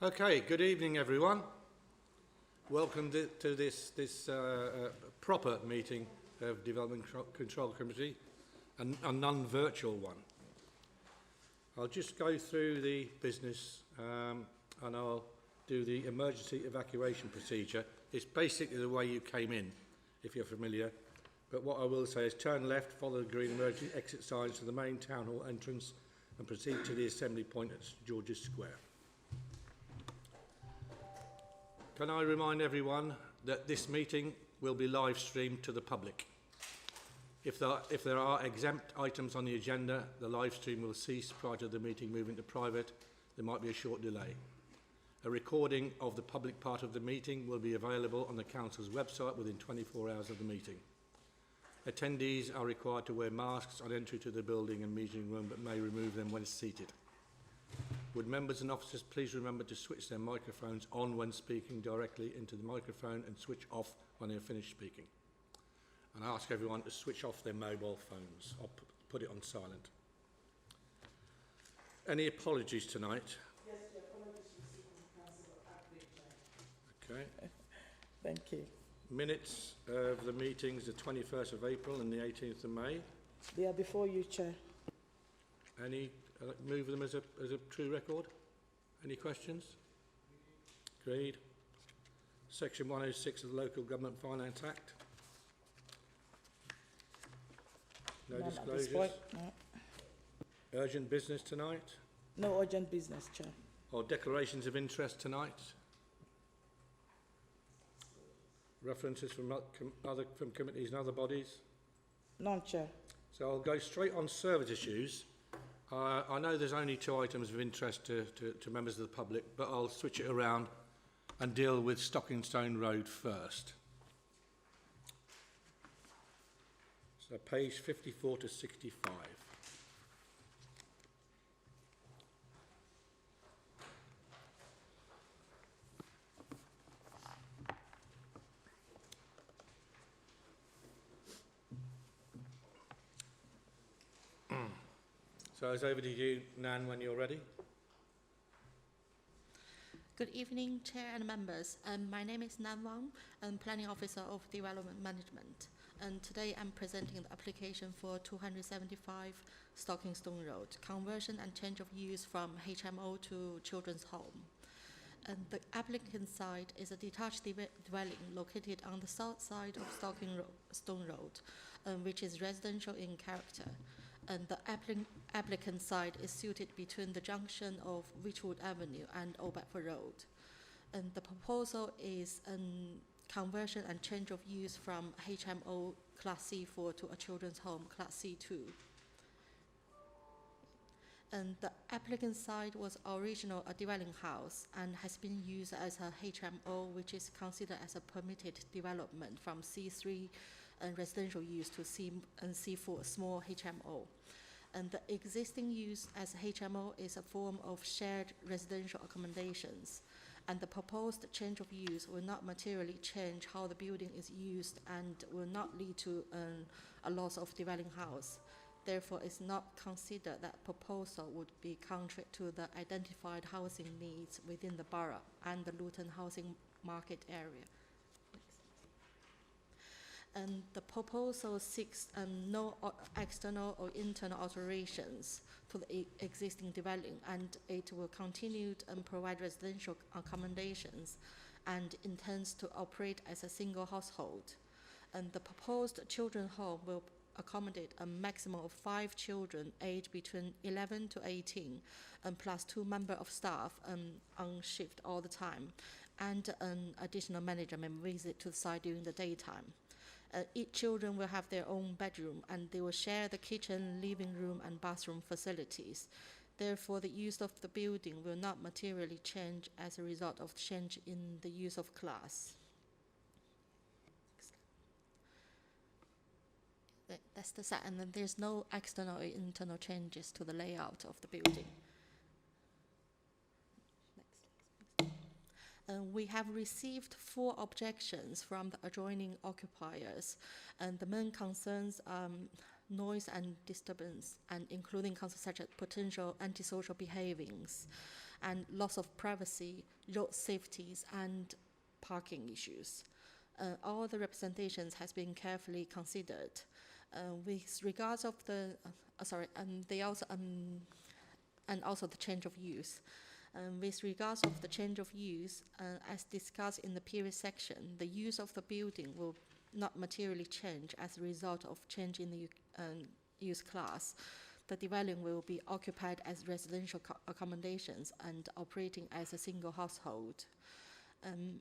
Okay, good evening everyone. Welcome to this proper meeting of Development Control Committee, a non-virtual one. I'll just go through the business and I'll do the emergency evacuation procedure. It's basically the way you came in, if you're familiar. But what I will say is turn left, follow the green emergency exit signs to the main town hall entrance and proceed to the assembly point at St George's Square. Can I remind everyone that this meeting will be live streamed to the public. If there are exempt items on the agenda, the live stream will cease prior to the meeting moving to private. There might be a short delay. A recording of the public part of the meeting will be available on the Council's website within 24 hours of the meeting. Attendees are required to wear masks on entry to the building and meeting room, but may remove them when seated. Would members and officers please remember to switch their microphones on when speaking directly into the microphone and switch off when they're finished speaking. And I ask everyone to switch off their mobile phones or put it on silent. Any apologies tonight? Yes, the apologies received from Councillor Applicant. Okay. Thank you. Minutes of the meetings, the 21st of April and the 18th of May. They are before you, Chair. Any move them as a true record? Any questions? Agreed. Section 106 of the Local Government Finance Act. No disclosures. No. Urgent business tonight? No urgent business, Chair. Or declarations of interest tonight? References from committees and other bodies? None, Chair. So I'll go straight on service issues. I know there's only 2 items of interest to members of the public, but I'll switch it around and deal with Stockingstone Road first. So page 54 to 65. So it's over to you, Nan, when you're ready. Good evening, Chair and members. My name is Nan Wang. I'm Planning Officer of Development Management. And today I'm presenting the application for 275 Stockingstone Road, conversion and change of use from HMO to children's home. And the applicant site is a detached dwelling located on the south side of Stockingstone Road, which is residential in character. And the applicant site is situated between the junction of Wychwood Avenue and Old Bedford Road. And the proposal is a conversion and change of use from HMO Class C4 to a children's home Class C2. And the applicant site was originally a dwelling house and has been used as a HMO, which is considered as a permitted development from C3 and residential use to C and C4 small HMO. And the existing use as HMO is a form of shared residential accommodations. And the proposed change of use will not materially change how the building is used and will not lead to a loss of dwelling house. Therefore, it's not considered that proposal would be contrary to the identified housing needs within the borough and the Luton housing market area. And the proposal seeks no external or internal alterations to the existing dwelling, and it will continue and provide residential accommodations and intends to operate as a single household. And the proposed children's home will accommodate a maximum of 5 children aged between 11 to 18, and plus 2 members of staff on shift all the time, and an additional manager may visit to the site during the daytime. Each children will have their own bedroom and they will share the kitchen, living room and bathroom facilities. Therefore, the use of the building will not materially change as a result of change in the use of class. That's the set, and then there's no external or internal changes to the layout of the building. We have received 4 objections from the adjoining occupiers, and the main concerns are noise and disturbance, and including concerns such as potential antisocial behavings, and loss of privacy, road safeties, and parking issues. All the representations has been carefully considered. With regards of the, and also the change of use. With regards of the change of use, as discussed in the previous section, the use of the building will not materially change as a result of change in the use class. The dwelling will be occupied as residential accommodations and operating as a single household. And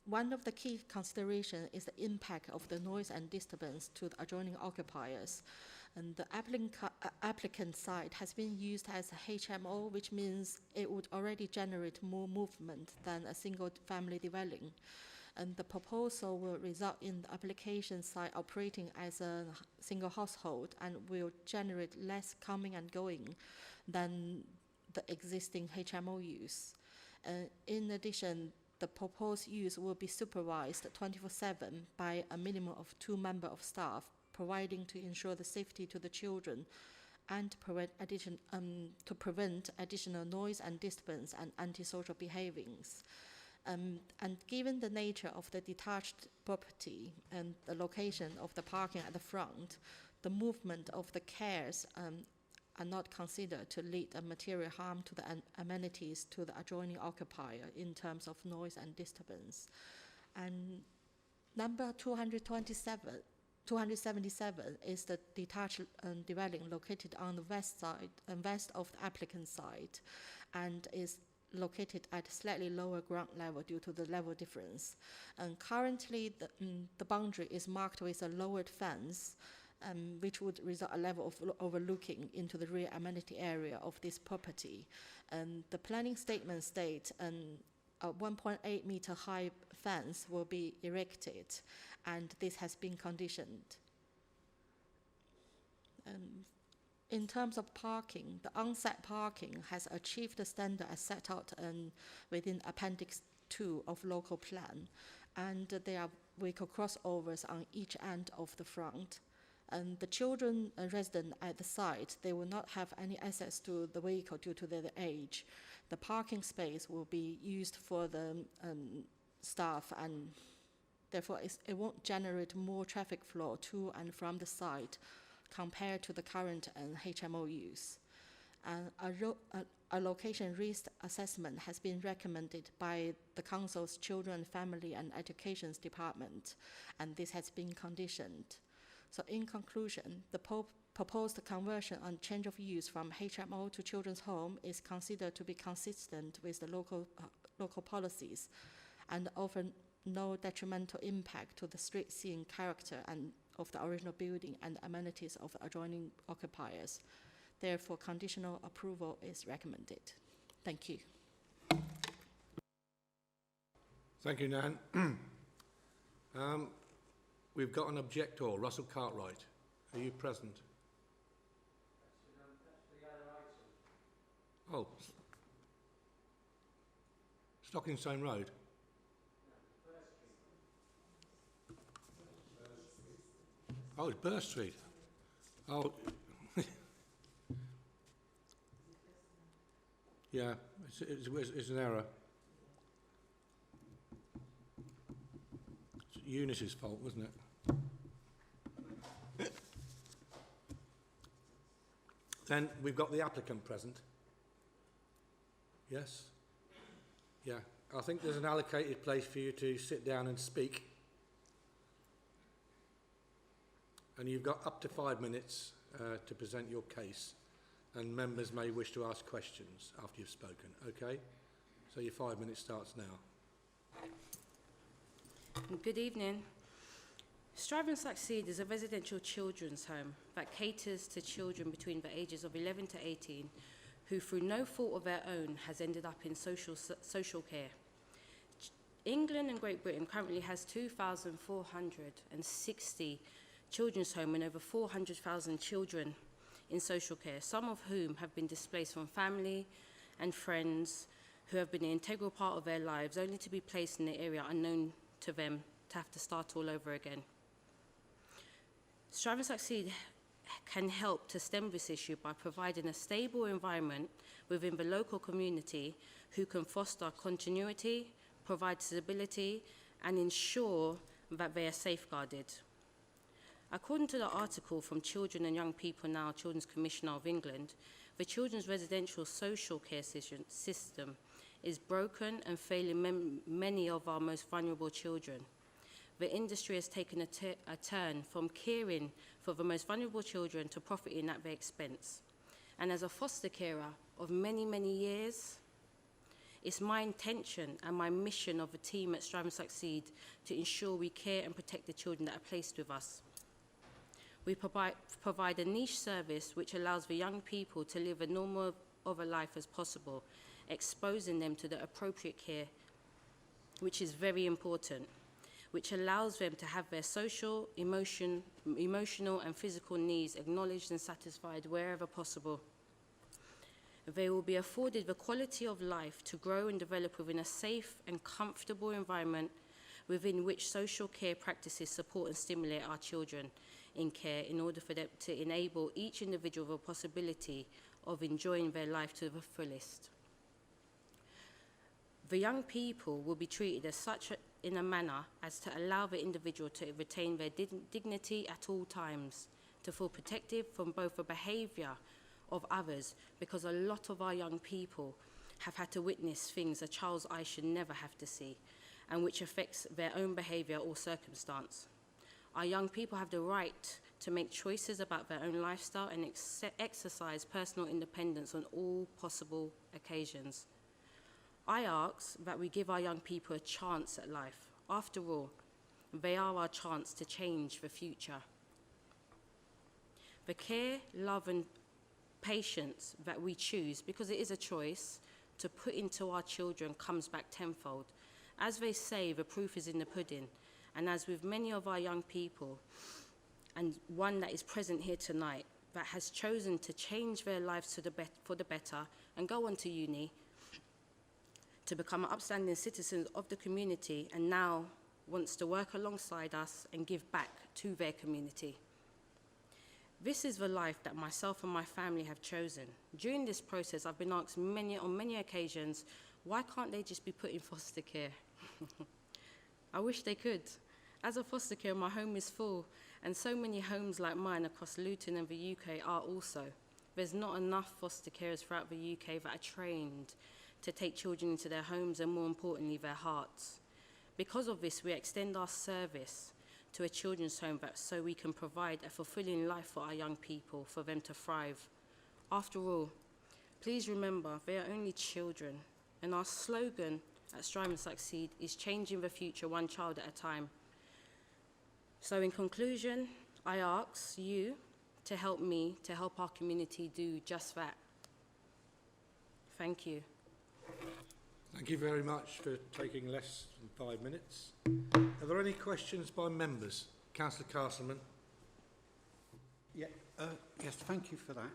one of the key considerations is the impact of the noise and disturbance to the adjoining occupiers. And the applicant site has been used as a HMO, which means it would already generate more movement than a single family dwelling. And the proposal will result in the application site operating as a single household and will generate less coming and going than the existing HMO use. In addition, the proposed use will be supervised 24/7 by a minimum of 2 members of staff, providing to ensure the safety to the children and to prevent additional noise and disturbance and antisocial behavings. And given the nature of the detached property and the location of the parking at the front, the movement of the cars are not considered to lead a material harm to the amenities to the adjoining occupier in terms of noise and disturbance. And number 277 is the detached dwelling located on the west of the applicant site and is located at slightly lower ground level due to the level difference. And currently the boundary is marked with a lowered fence, which would result a level of overlooking into the rear amenity area of this property. And the planning statement states a 1.8 meter high fence will be erected, and this has been conditioned. In terms of parking, the on-site parking has achieved the standard as set out within Appendix 2 of local plan, and there are vehicle crossovers on each end of the front. And the children resident at the site, they will not have any access to the vehicle due to their age. The parking space will be used for the staff, and therefore it won't generate more traffic flow to and from the site compared to the current HMO use. A location risk assessment has been recommended by the Council's Children, Family and Education Department, and this has been conditioned. So in conclusion, the proposed conversion and change of use from HMO to children's home is considered to be consistent with the local policies and offer no detrimental impact to the street scene character and of the original building and amenities of the adjoining occupiers. Therefore, conditional approval is recommended. Thank you. Thank you, Nan. We've got an objector, Russell Cartwright. Are you present? Oh, Stockingstone Road. Oh, it's Burr Street. Oh, yeah, it's an error. It's Eunice's fault, wasn't it? Then we've got the applicant present. Yes? Yeah, I think there's an allocated place for you to sit down and speak. And you've got up to 5 minutes to present your case, and members may wish to ask questions after you've spoken, okay? So your 5 minutes starts now. Good evening. Strive and Succeed is a residential children's home that caters to children between the ages of 11 to 18 who, through no fault of their own, has ended up in social care. England and Great Britain currently has 2,460 children's homes and over 400,000 children in social care, some of whom have been displaced from family and friends who have been an integral part of their lives, only to be placed in an area unknown to them, to have to start all over again. Strive and Succeed can help to stem this issue by providing a stable environment within the local community who can foster continuity, provide stability, and ensure that they are safeguarded. According to the article from Children and Young People Now, Children's Commissioner of England, the children's residential social care system is broken and failing many of our most vulnerable children. The industry has taken a turn from caring for the most vulnerable children to profiting at their expense. And as a foster carer of many, many years, it's my intention and my mission of the team at Strive and Succeed to ensure we care and protect the children that are placed with us. We provide a niche service which allows the young people to live as normal of a life as possible, exposing them to the appropriate care, which is very important, which allows them to have their social, emotional and physical needs acknowledged and satisfied wherever possible. They will be afforded the quality of life to grow and develop within a safe and comfortable environment within which social care practices support and stimulate our children in care in order for them to enable each individual the possibility of enjoying their life to the fullest. The young people will be treated as such in a manner as to allow the individual to retain their dignity at all times, to feel protected from both the behaviour of others, because a lot of our young people have had to witness things a child's eye should never have to see, and which affects their own behaviour or circumstance. Our young people have the right to make choices about their own lifestyle and exercise personal independence on all possible occasions. I ask that we give our young people a chance at life. After all, they are our chance to change the future. The care, love and patience that we choose, because it is a choice, to put into our children comes back tenfold. As they say, the proof is in the pudding. And as with many of our young people, and one that is present here tonight, that has chosen to change their lives for the better and go on to uni, to become upstanding citizens of the community, and now wants to work alongside us and give back to their community. This is the life that myself and my family have chosen. During this process, I've been asked on many occasions, why can't they just be put in foster care? I wish they could. As a foster care, my home is full, and so many homes like mine across Luton and the UK are also. There's not enough foster carers throughout the UK that are trained to take children into their homes and, more importantly, their hearts. Because of this, we extend our service to a children's home so we can provide a fulfilling life for our young people, for them to thrive. After all, please remember, they are only children, and our slogan at Strive and Succeed is changing the future one child at a time. So in conclusion, I ask you to help me to help our community do just that. Thank you. Thank you very much for taking less than 5 minutes. Are there any questions by members? Councillor Castleman. Yeah, yes, thank you for that.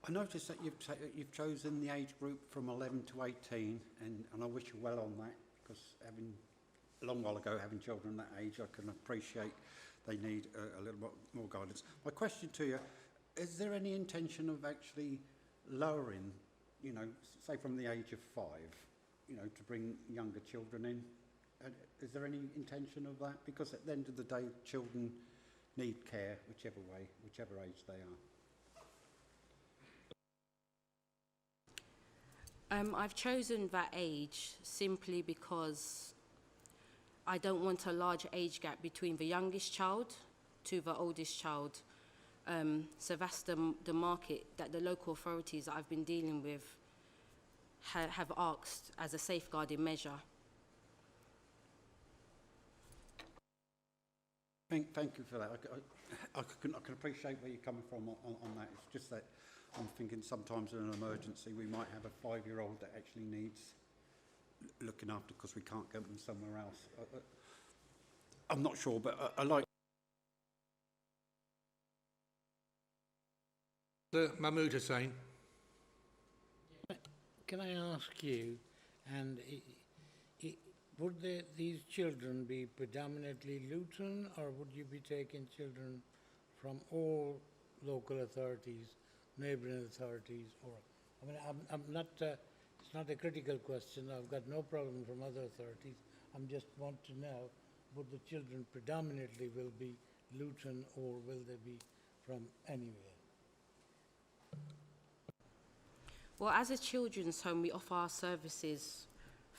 I noticed that you've chosen the age group from 11 to 18, and I wish you well on that, because having a long while ago having children that age, I can appreciate they need a little bit more guidance. My question to you, is there any intention of actually lowering, you know, say from the age of 5, you know, to bring younger children in? Is there any intention of that? Because at the end of the day, children need care, whichever way, whichever age they are. I've chosen that age simply because I don't want a large age gap between the youngest child to the oldest child. So that's the market that the local authorities that I've been dealing with have asked as a safeguarding measure. Thank you for that. I can appreciate where you're coming from on that. It's just that I'm thinking sometimes in an emergency we might have a 5-year-old that actually needs looking after because we can't get them somewhere else. I'm not sure, but I like... Mahmood Hussain. Can I ask you, and would these children be predominantly Luton, or would you be taking children from all local authorities, neighbouring authorities, or, I mean, I'm not, it's not a critical question, I've got no problem from other authorities, I'm just want to know, would the children predominantly will be Luton or will they be from anywhere? Well, as a children's home, we offer our services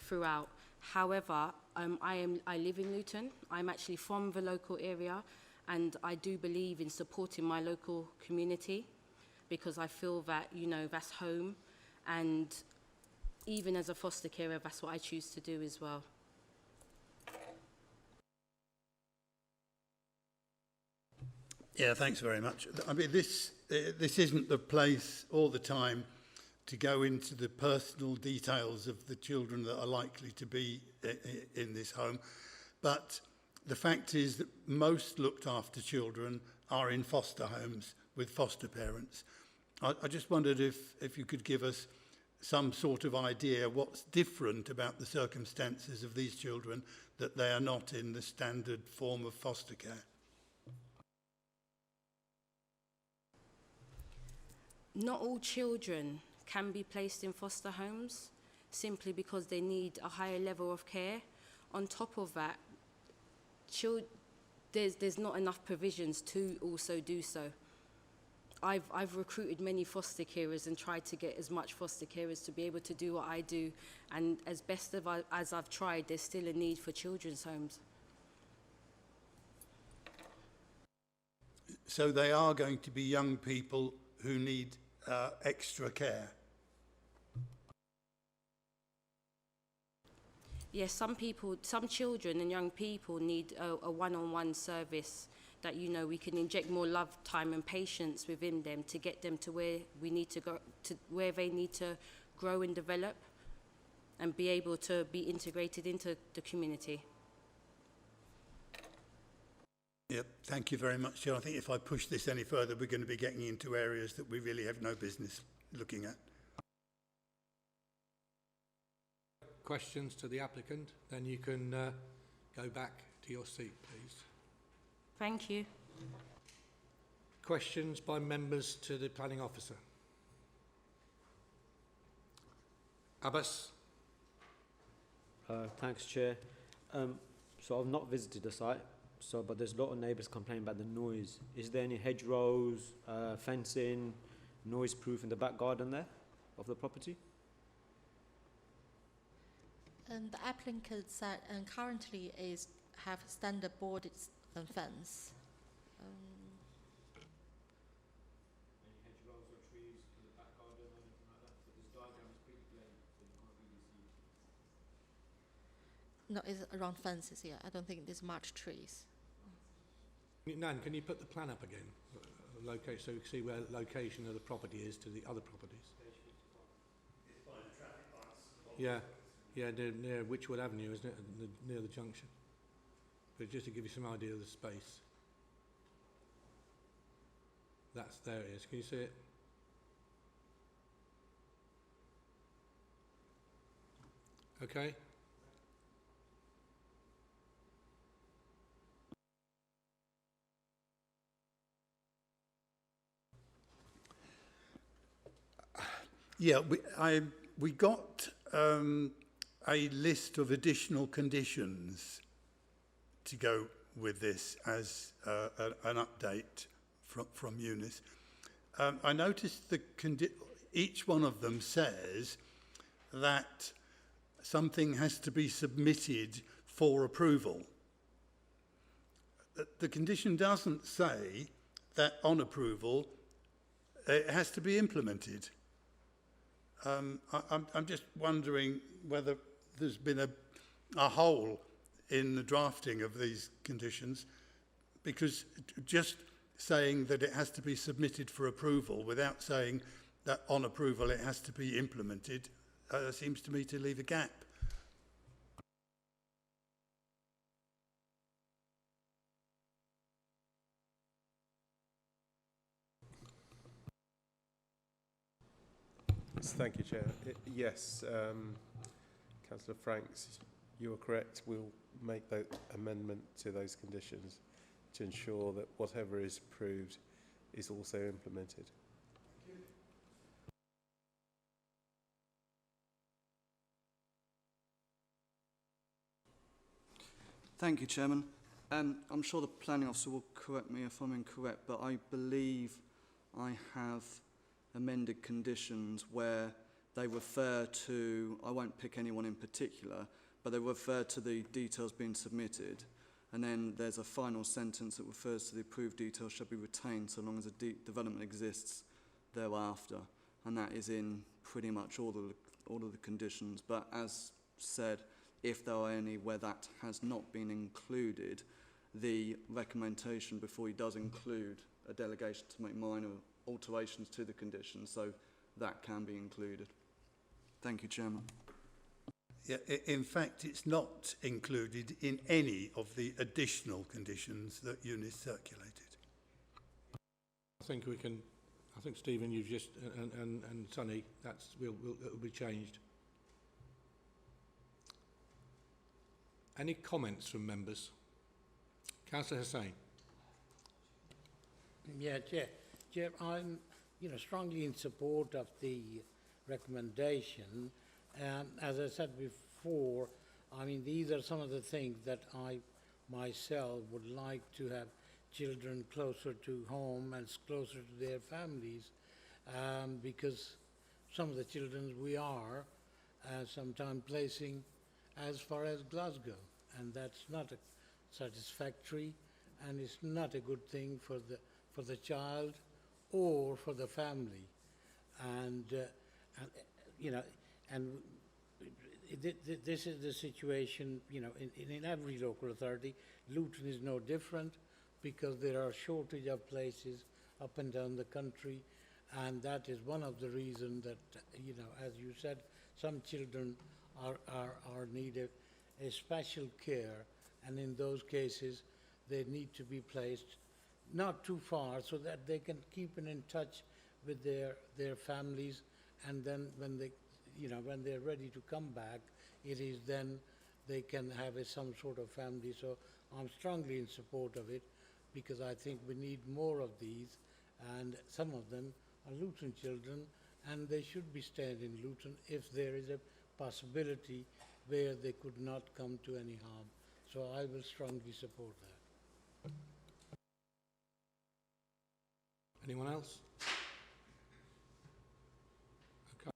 throughout. However, I live in Luton. I'm actually from the local area, and I do believe in supporting my local community because I feel that, you know, that's home, and even as a foster carer, that's what I choose to do as well. Yeah, thanks very much. I mean, this isn't the place all the time to go into the personal details of the children that are likely to be in this home. But the fact is that most looked after children are in foster homes with foster parents. I just wondered if you could give us some sort of idea what's different about the circumstances of these children that they are not in the standard form of foster care. Not all children can be placed in foster homes simply because they need a higher level of care. On top of that, there's not enough provisions to also do so. I've recruited many foster carers and tried to get as much foster carers to be able to do what I do, and as best as I've tried, there's still a need for children's homes. So they are going to be young people who need extra care. Yes, some children and young people need a one-on-one service that, you know, we can inject more love, time and patience within them to get them to where we need to go, to where they need to grow and develop and be able to be integrated into the community. Yep, thank you very much, Chair. I think if I push this any further, we're going to be getting into areas that we really have no business looking at. Questions to the applicant? Then you can go back to your seat, please. Thank you. Questions by members to the planning officer? Abbas? Thanks, Chair. So I've not visited the site, but there's a lot of neighbours complaining about the noise. Is there any hedgerows, fencing, noise-proof in the back garden there of the property? And the applicant said, and currently have standard boarded fence. Any hedgerows or trees in the back garden or anything like that? But this diagram is pretty plain, so you can't really see. No, it's around fences here. I don't think there's much trees. Nan, can you put the plan up again? Locate, so we can see where location of the property is to the other properties. It's by the traffic lights. Yeah, near Wychwood Avenue, isn't it? Near the junction. But just to give you some idea of the space. There it is. Can you see it? Okay. Yeah, we got a list of additional conditions to go with this as an update from Eunice. I noticed each one of them says that something has to be submitted for approval. The condition doesn't say that on approval it has to be implemented. I'm just wondering whether there's been a hole in the drafting of these conditions, because just saying that it has to be submitted for approval without saying that on approval it has to be implemented seems to me to leave a gap. Thank you, Chair. Yes, Councillor Franks, you are correct. We'll make that amendment to those conditions to ensure that whatever is approved is also implemented. Thank you, Chairman. I'm sure the planning officer will correct me if I'm incorrect, but I believe I have amended conditions where they refer to, I won't pick anyone in particular, but they refer to the details being submitted. And then there's a final sentence that refers to the approved details shall be retained so long as a development exists thereafter. And that is in pretty much all of the conditions. But as said, if there are any where that has not been included, the recommendation before he does include a delegation to make minor alterations to the conditions, so that can be included. Thank you, Chairman. Yeah, in fact, it's not included in any of the additional conditions that Eunice circulated. I think we can, I think Stephen, you've just, and Sonny, it'll be changed. Any comments from members? Councillor Hussain. Yeah, Chair, I'm, strongly in support of the recommendation. As I said before, I mean, these are some of the things that I myself would like to have children closer to home and closer to their families, because some of the children we are sometimes placing as far as Glasgow, and that's not satisfactory, and it's not a good thing for the child or for the family. And this is the situation, in every local authority. Luton is no different, because there are shortage of places up and down the country, and that is one of the reasons that, as you said, some children are need a special care, and in those cases they need to be placed not too far so that they can keep in touch with their families, and then when they're ready to come back, it is then they can have some sort of family. So I'm strongly in support of it, because I think we need more of these, and some of them are Luton children, and they should be staying in Luton if there is a possibility where they could not come to any harm. So I will strongly support that. Anyone else? Okay.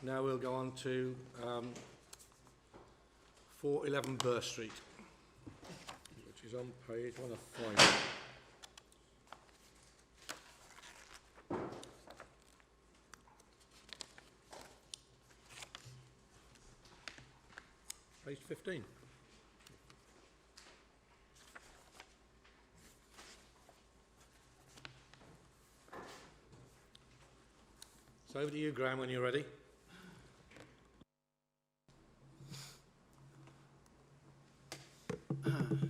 Now we'll go on to 411 Burr Street, which is on page 105. Page 15. So over to you, Graham, when you're ready.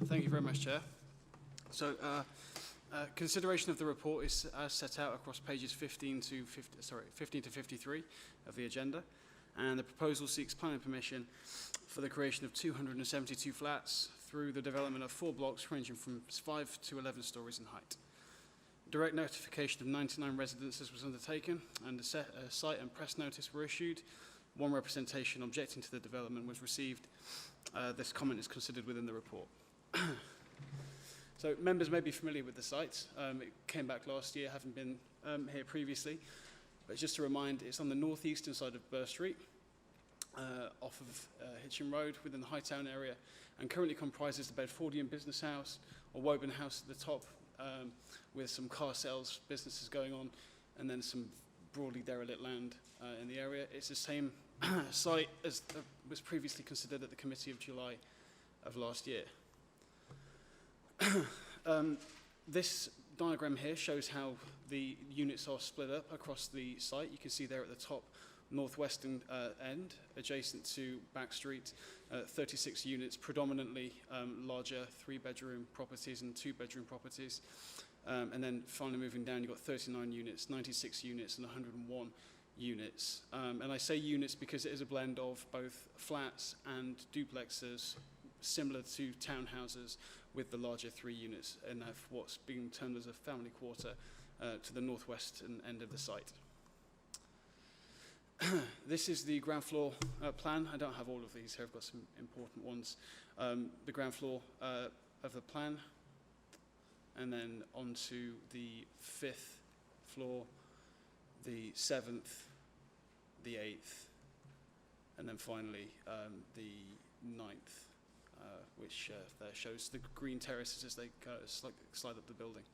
Thank you very much, Chair. So, consideration of the report is set out across pages 15 to 53 of the agenda, and the proposal seeks planning permission for the creation of 272 flats through the development of 4 blocks ranging from 5 to 11 stories in height. Direct notification of 99 residences was undertaken, and a site and press notice were issued. 1 representation objecting to the development was received. This comment is considered within the report. So members may be familiar with the site. It came back last year, having been here previously. But just to remind, it's on the northeastern side of Burr Street, off of Hitchin Road, within the Hightown area, and currently comprises the Bedfordian Business House, or Woburn House at the top, with some car sales businesses going on, and then some broadly derelict land in the area. It's the same site as was previously considered at the committee of July of last year. This diagram here shows how the units are split up across the site. You can see there at the top northwestern end, adjacent to Back Street, 36 units, predominantly larger 3-bedroom properties and 2-bedroom properties. And then finally moving down, you've got 39 units, 96 units and 101 units. And I say units because it is a blend of both flats and duplexes, similar to townhouses, with the larger 3 units, and have what's being termed as a family quarter to the northwestern end of the site. This is the ground floor plan. I don't have all of these here, I've got some important ones. The ground floor of the plan, and then onto the 5th floor, the 7th, the 8th, and then finally the 9th. Which there shows the green terraces as they slide up the building.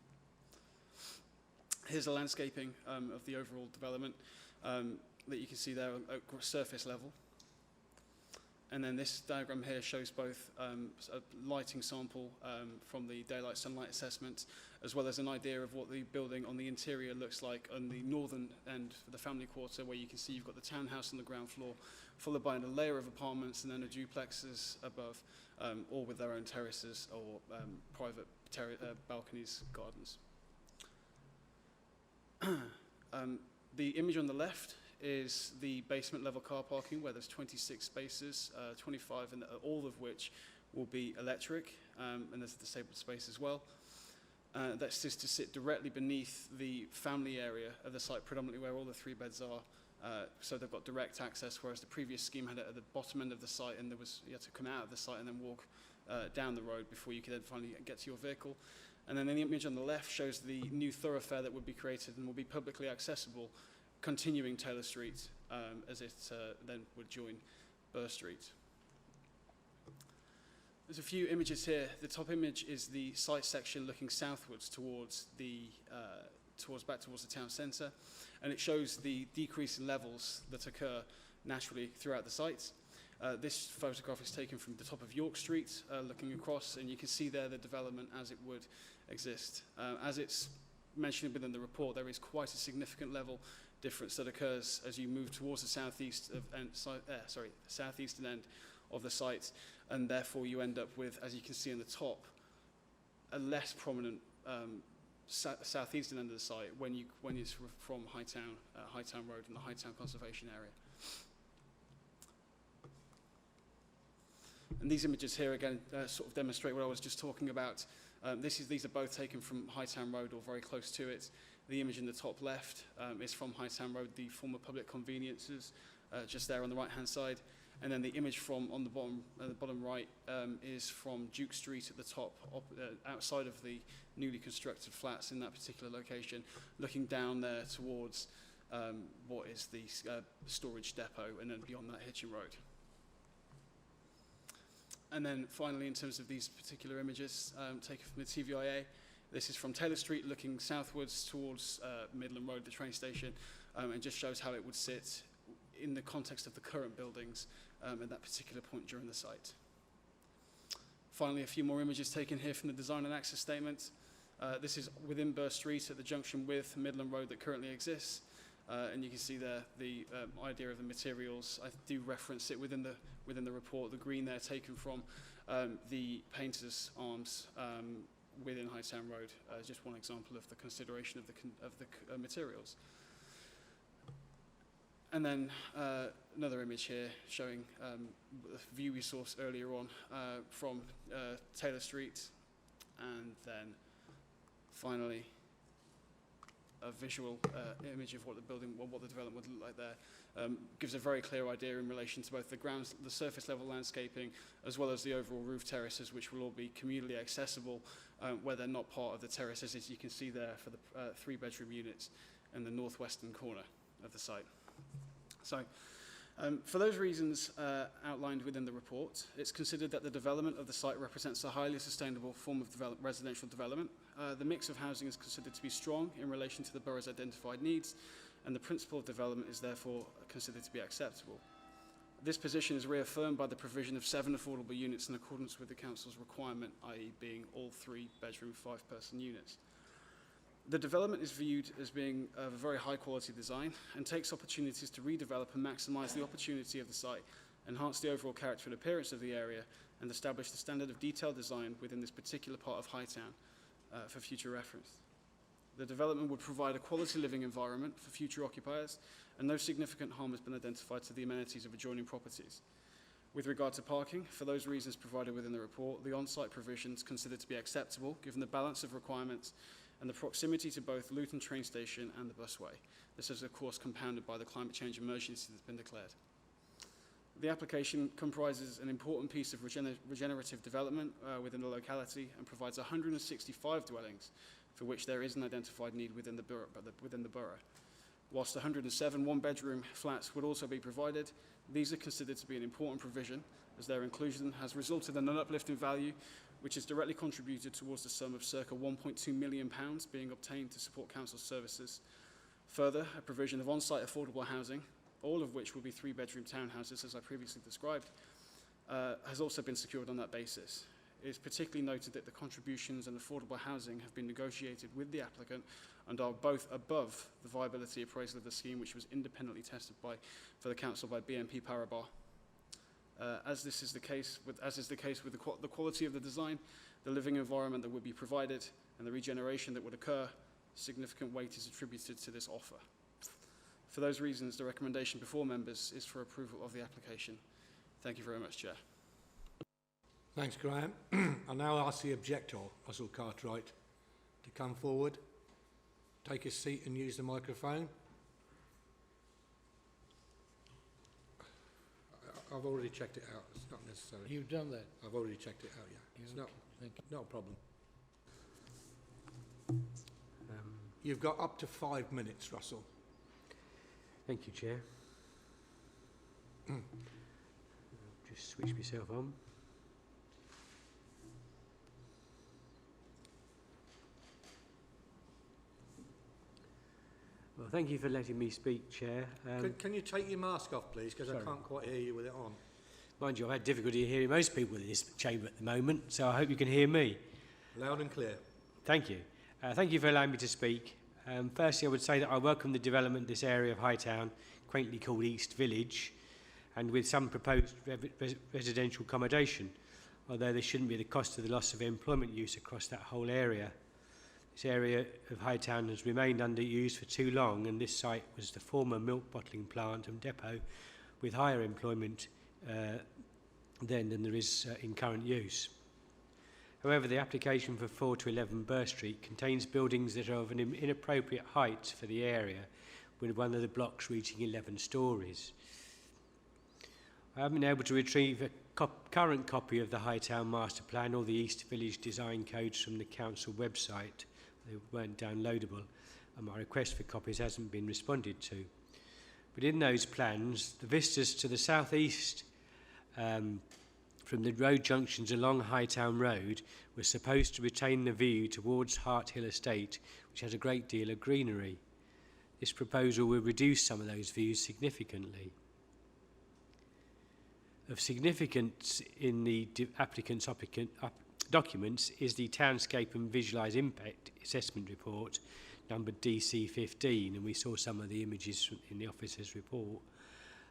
Here's a landscaping of the overall development that you can see there at surface level. And then this diagram here shows both a lighting sample from the daylight sunlight assessment, as well as an idea of what the building on the interior looks like on the northern end for the family quarter, where you can see you've got the townhouse on the ground floor, followed by a layer of apartments and then a duplexes above, all with their own terraces or private balconies, gardens. The image on the left is the basement level car parking, where there's 26 spaces, 25, and all of which will be electric, and there's a disabled space as well. That's just to sit directly beneath the family area of the site, predominantly where all the 3 beds are. So they've got direct access, whereas the previous scheme had it at the bottom end of the site, and you had to come out of the site and then walk down the road before you could then finally get to your vehicle. And then the image on the left shows the new thoroughfare that would be created and will be publicly accessible, continuing Taylor Street as it then would join Burr Street. There's a few images here. The top image is the site section looking southwards towards back towards the town centre, and it shows the decrease in levels that occur naturally throughout the site. This photograph is taken from the top of York Street, looking across, and you can see there the development as it would exist. As it's mentioned within the report, there is quite a significant level difference that occurs as you move towards the southeastern end of the site, and therefore you end up with, as you can see on the top, a less prominent southeastern end of the site when you're from Hightown Road and the Hightown Conservation Area. And these images here again sort of demonstrate what I was just talking about. These are both taken from Hightown Road or very close to it. The image in the top left is from Hightown Road, the former public conveniences, just there on the right-hand side. And then the image from on the bottom right is from Duke Street at the top, outside of the newly constructed flats in that particular location, looking down there towards what is the storage depot, and then beyond that, Hitchin Road. And then finally, in terms of these particular images taken from the TVIA, this is from Taylor Street looking southwards towards Midland Road, the train station, and just shows how it would sit in the context of the current buildings at that particular point during the site. Finally, a few more images taken here from the design and access statement. This is within Burr Street at the junction with Midland Road that currently exists. And you can see there the idea of the materials. I do reference it within the report. The green there taken from the painter's arms within Hightown Road. Just one example of the consideration of the materials. And then another image here showing the view we saw earlier on from Taylor Street, and then finally a visual image of what the development would look like there. Gives a very clear idea in relation to both the surface level landscaping, as well as the overall roof terraces, which will all be communally accessible where they're not part of the terraces, as you can see there for the 3-bedroom units in the northwestern corner of the site. So, for those reasons outlined within the report, it's considered that the development of the site represents a highly sustainable form of residential development. The mix of housing is considered to be strong in relation to the borough's identified needs, and the principle of development is therefore considered to be acceptable. This position is reaffirmed by the provision of 7 affordable units in accordance with the Council's requirement, i.e. being all 3-bedroom, 5-person units. The development is viewed as being of a very high quality design and takes opportunities to redevelop and maximise the opportunity of the site, enhance the overall character and appearance of the area, and establish the standard of detailed design within this particular part of Hightown for future reference. The development would provide a quality living environment for future occupiers, and no significant harm has been identified to the amenities of adjoining properties. With regard to parking, for those reasons provided within the report, the on-site provisions considered to be acceptable given the balance of requirements and the proximity to both Luton train station and the busway. This is of course compounded by the climate change emergency that's been declared. The application comprises an important piece of regenerative development within the locality and provides 165 dwellings for which there is an identified need within the borough. Whilst 107 one-bedroom flats would also be provided, these are considered to be an important provision as their inclusion has resulted in an uplift in value which has directly contributed towards the sum of circa £1.2 million being obtained to support council services. Further, a provision of on-site affordable housing, all of which will be 3-bedroom townhouses as I previously described, has also been secured on that basis. It is particularly noted that the contributions and affordable housing have been negotiated with the applicant and are both above the viability appraisal of the scheme, which was independently tested for the council by BNP Paribas. As is the case with the quality of the design, the living environment that would be provided, and the regeneration that would occur, significant weight is attributed to this offer. For those reasons, the recommendation before members is for approval of the application. Thank you very much, Chair. Thanks, Graham. I'll now ask the objector, Russell Cartwright, to come forward, take his seat and use the microphone. I've already checked it out. It's not necessary. You've done that? I've already checked it out, yeah. It's not a problem. You've got up to 5 minutes, Russell. Thank you, Chair. Just switch myself on. Well, thank you for letting me speak, Chair. Can you take your mask off, please, because I can't quite hear you with it on. Mind you, I've had difficulty hearing most people in this chamber at the moment, so I hope you can hear me. Loud and clear. Thank you. Thank you for allowing me to speak. Firstly, I would say that I welcome the development of this area of Hightown, quaintly called East Village, and with some proposed residential accommodation, although there shouldn't be the cost of the loss of employment use across that whole area. This area of Hightown has remained underused for too long, and this site was the former milk bottling plant and depot with higher employment then than there is in current use. However, the application for 4 to 11 Burr Street contains buildings that are of an inappropriate height for the area, with one of the blocks reaching 11 stories. I haven't been able to retrieve a current copy of the Hightown Master Plan or the East Village Design Codes from the council website. They weren't downloadable, and my request for copies hasn't been responded to. But in those plans, the vistas to the southeast from the road junctions along Hightown Road were supposed to retain the view towards Hart Hill Estate, which has a great deal of greenery. This proposal will reduce some of those views significantly. Of significance in the applicant's documents is the Townscape and Visualised Impact Assessment Report, numbered DC15, and we saw some of the images in the officer's report.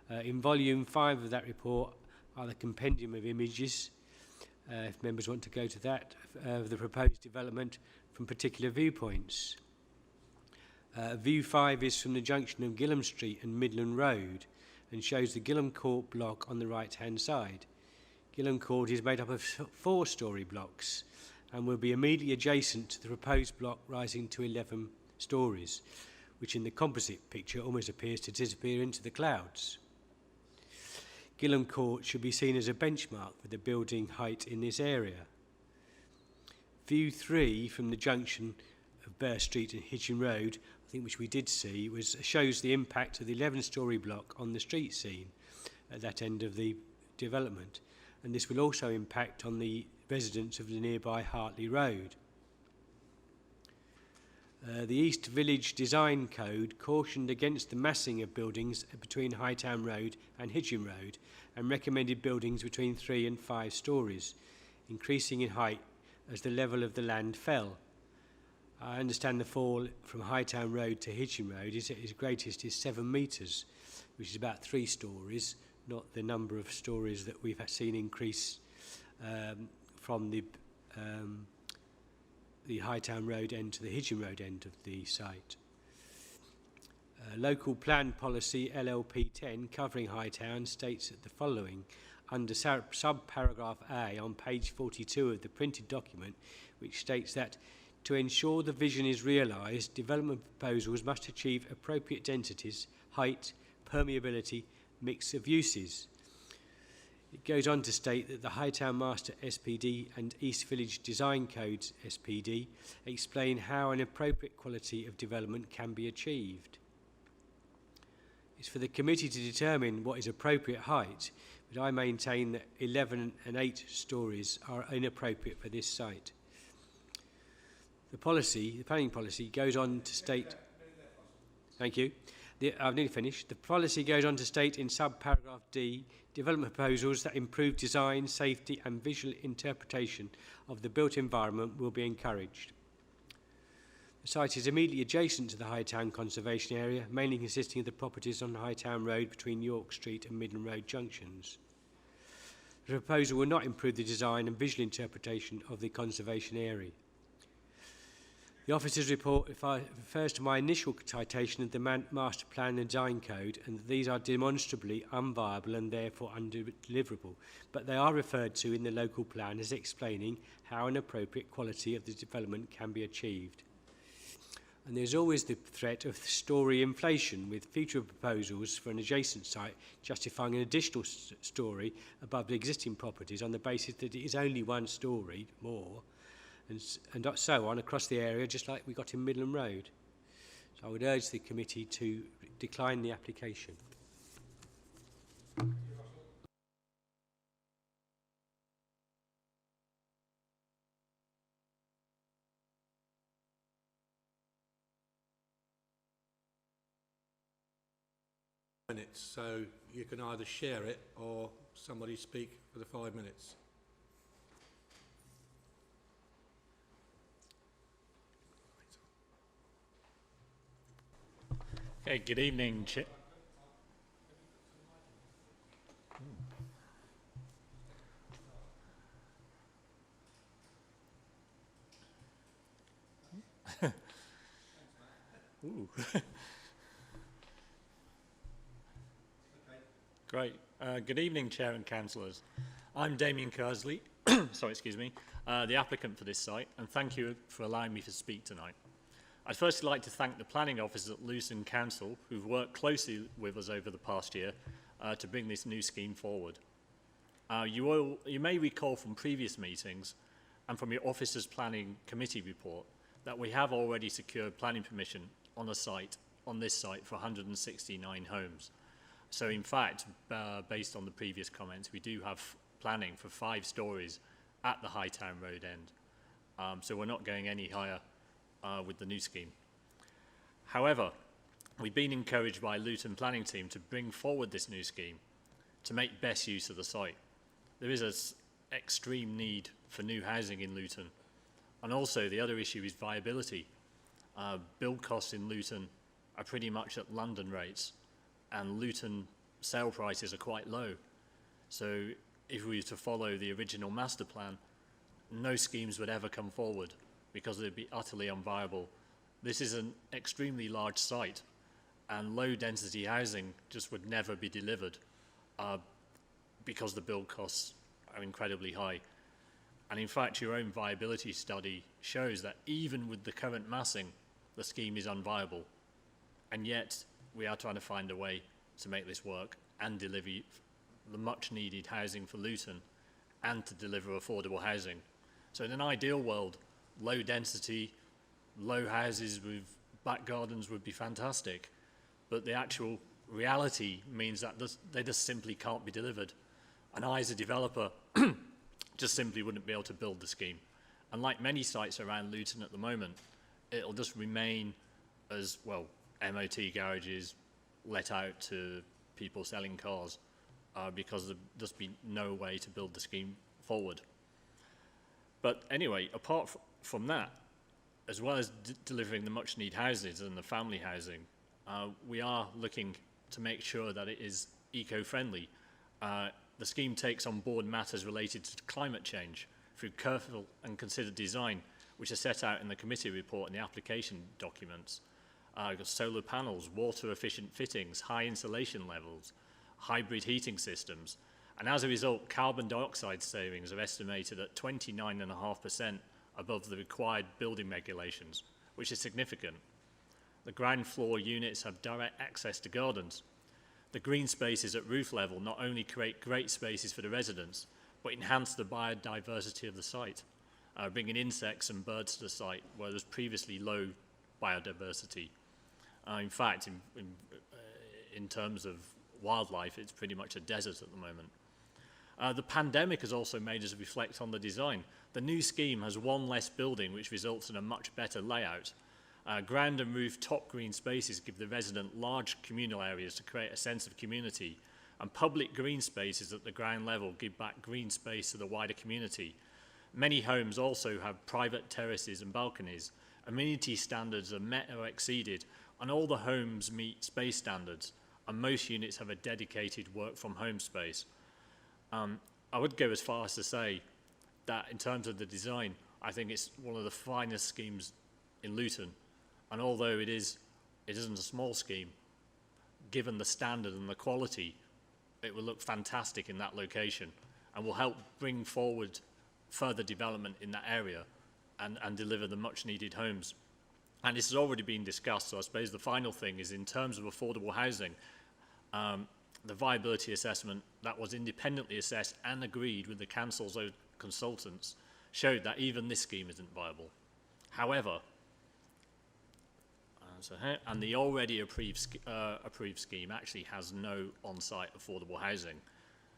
In volume 5 of that report are the compendium of images, if members want to go to that, of the proposed development from particular viewpoints. View 5 is from the junction of Gilham Street and Midland Road and shows the Gilham Court block on the right-hand side. Gilham Court is made up of 4-storey blocks and will be immediately adjacent to the proposed block rising to 11 stories, which in the composite picture almost appears to disappear into the clouds. Gilham Court should be seen as a benchmark for the building height in this area. View 3 from the junction of Burr Street and Hitchin Road, I think which we did see, shows the impact of the 11-storey block on the street scene at that end of the development, and this will also impact on the residents of the nearby Hartley Road. The East Village Design Code cautioned against the massing of buildings between Hightown Road and Hitchin Road and recommended buildings between 3 and 5 stories, increasing in height as the level of the land fell. I understand the fall from Hightown Road to Hitchin Road is greatest is 7 metres, which is about 3 stories, not the number of stories that we've seen increase from the Hightown Road end to the Hitchin Road end of the site. Local Plan Policy LLP 10 covering Hightown states that the following under sub-paragraph A on page 42 of the printed document, which states that to ensure the vision is realised, development proposals must achieve appropriate densities, height, permeability, mix of uses. It goes on to state that the Hightown Master SPD and East Village Design Codes SPD explain how an appropriate quality of development can be achieved. It's for the committee to determine what is appropriate height, but I maintain that 11 and 8 stories are inappropriate for this site. The planning policy goes on to state... Thank you. I've nearly finished. The policy goes on to state in sub-paragraph D, development proposals that improve design, safety and visual interpretation of the built environment will be encouraged. The site is immediately adjacent to the Hightown Conservation Area, mainly consisting of the properties on Hightown Road between York Street and Midland Road junctions. The proposal will not improve the design and visual interpretation of the conservation area. The officer's report refers to my initial citation of the Master Plan and Design Code, and that these are demonstrably unviable and therefore undeliverable, but they are referred to in the local plan as explaining how an appropriate quality of the development can be achieved. And there's always the threat of story inflation, with future proposals for an adjacent site justifying an additional story above the existing properties on the basis that it is only 1 story more, and so on across the area, just like we got in Midland Road. So I would urge the committee to decline the application. Minutes, so you can either share it or somebody speak for the 5 minutes. Okay, good evening, Ooh. Great. Good evening, Chair and Councillors. I'm Damien Kersley, the applicant for this site, and thank you for allowing me to speak tonight. I'd firstly like to thank the planning officers at Luton Council, who've worked closely with us over the past year to bring this new scheme forward. You may recall from previous meetings and from your officers' planning committee report that we have already secured planning permission on this site for 169 homes. So in fact, based on the previous comments, we do have planning for 5 stories at the Hightown Road end. So we're not going any higher with the new scheme. However, we've been encouraged by Luton planning team to bring forward this new scheme to make best use of the site. There is an extreme need for new housing in Luton, and also the other issue is viability. Build costs in Luton are pretty much at London rates, and Luton sale prices are quite low. So if we were to follow the original master plan, no schemes would ever come forward because they'd be utterly unviable. This is an extremely large site, and low density housing just would never be delivered because the build costs are incredibly high. And in fact, your own viability study shows that even with the current massing, the scheme is unviable. And yet, we are trying to find a way to make this work and deliver the much needed housing for Luton and to deliver affordable housing. So in an ideal world, low density, low houses with back gardens would be fantastic. But the actual reality means that they just simply can't be delivered. And I, as a developer, just simply wouldn't be able to build the scheme. And like many sites around Luton at the moment, it'll just remain as, well, MOT garages let out to people selling cars because there'll just be no way to build the scheme forward. But anyway, apart from that, as well as delivering the much-needed houses and the family housing, we are looking to make sure that it is eco-friendly. The scheme takes on board matters related to climate change through careful and considered design, which are set out in the committee report and the application documents. You've got solar panels, water-efficient fittings, high insulation levels, hybrid heating systems, and as a result, carbon dioxide savings are estimated at 29.5% above the required building regulations, which is significant. The ground floor units have direct access to gardens. The green spaces at roof level not only create great spaces for the residents, but enhance the biodiversity of the site, bringing insects and birds to the site where there's previously low biodiversity. In fact, in terms of wildlife, it's pretty much a desert at the moment. The pandemic has also made us reflect on the design. The new scheme has one less building, which results in a much better layout. Ground and roof top green spaces give the resident large communal areas to create a sense of community, and public green spaces at the ground level give back green space to the wider community. Many homes also have private terraces and balconies. Amenity standards are met or exceeded, and all the homes meet space standards, and most units have a dedicated work-from-home space. I would go as far as to say that in terms of the design, I think it's one of the finest schemes in Luton. And although it isn't a small scheme, given the standard and the quality, it will look fantastic in that location and will help bring forward further development in that area and deliver the much needed homes. And this has already been discussed, so I suppose the final thing is in terms of affordable housing, the viability assessment that was independently assessed and agreed with the council's own consultants showed that even this scheme isn't viable. However, and the already approved scheme actually has no on-site affordable housing.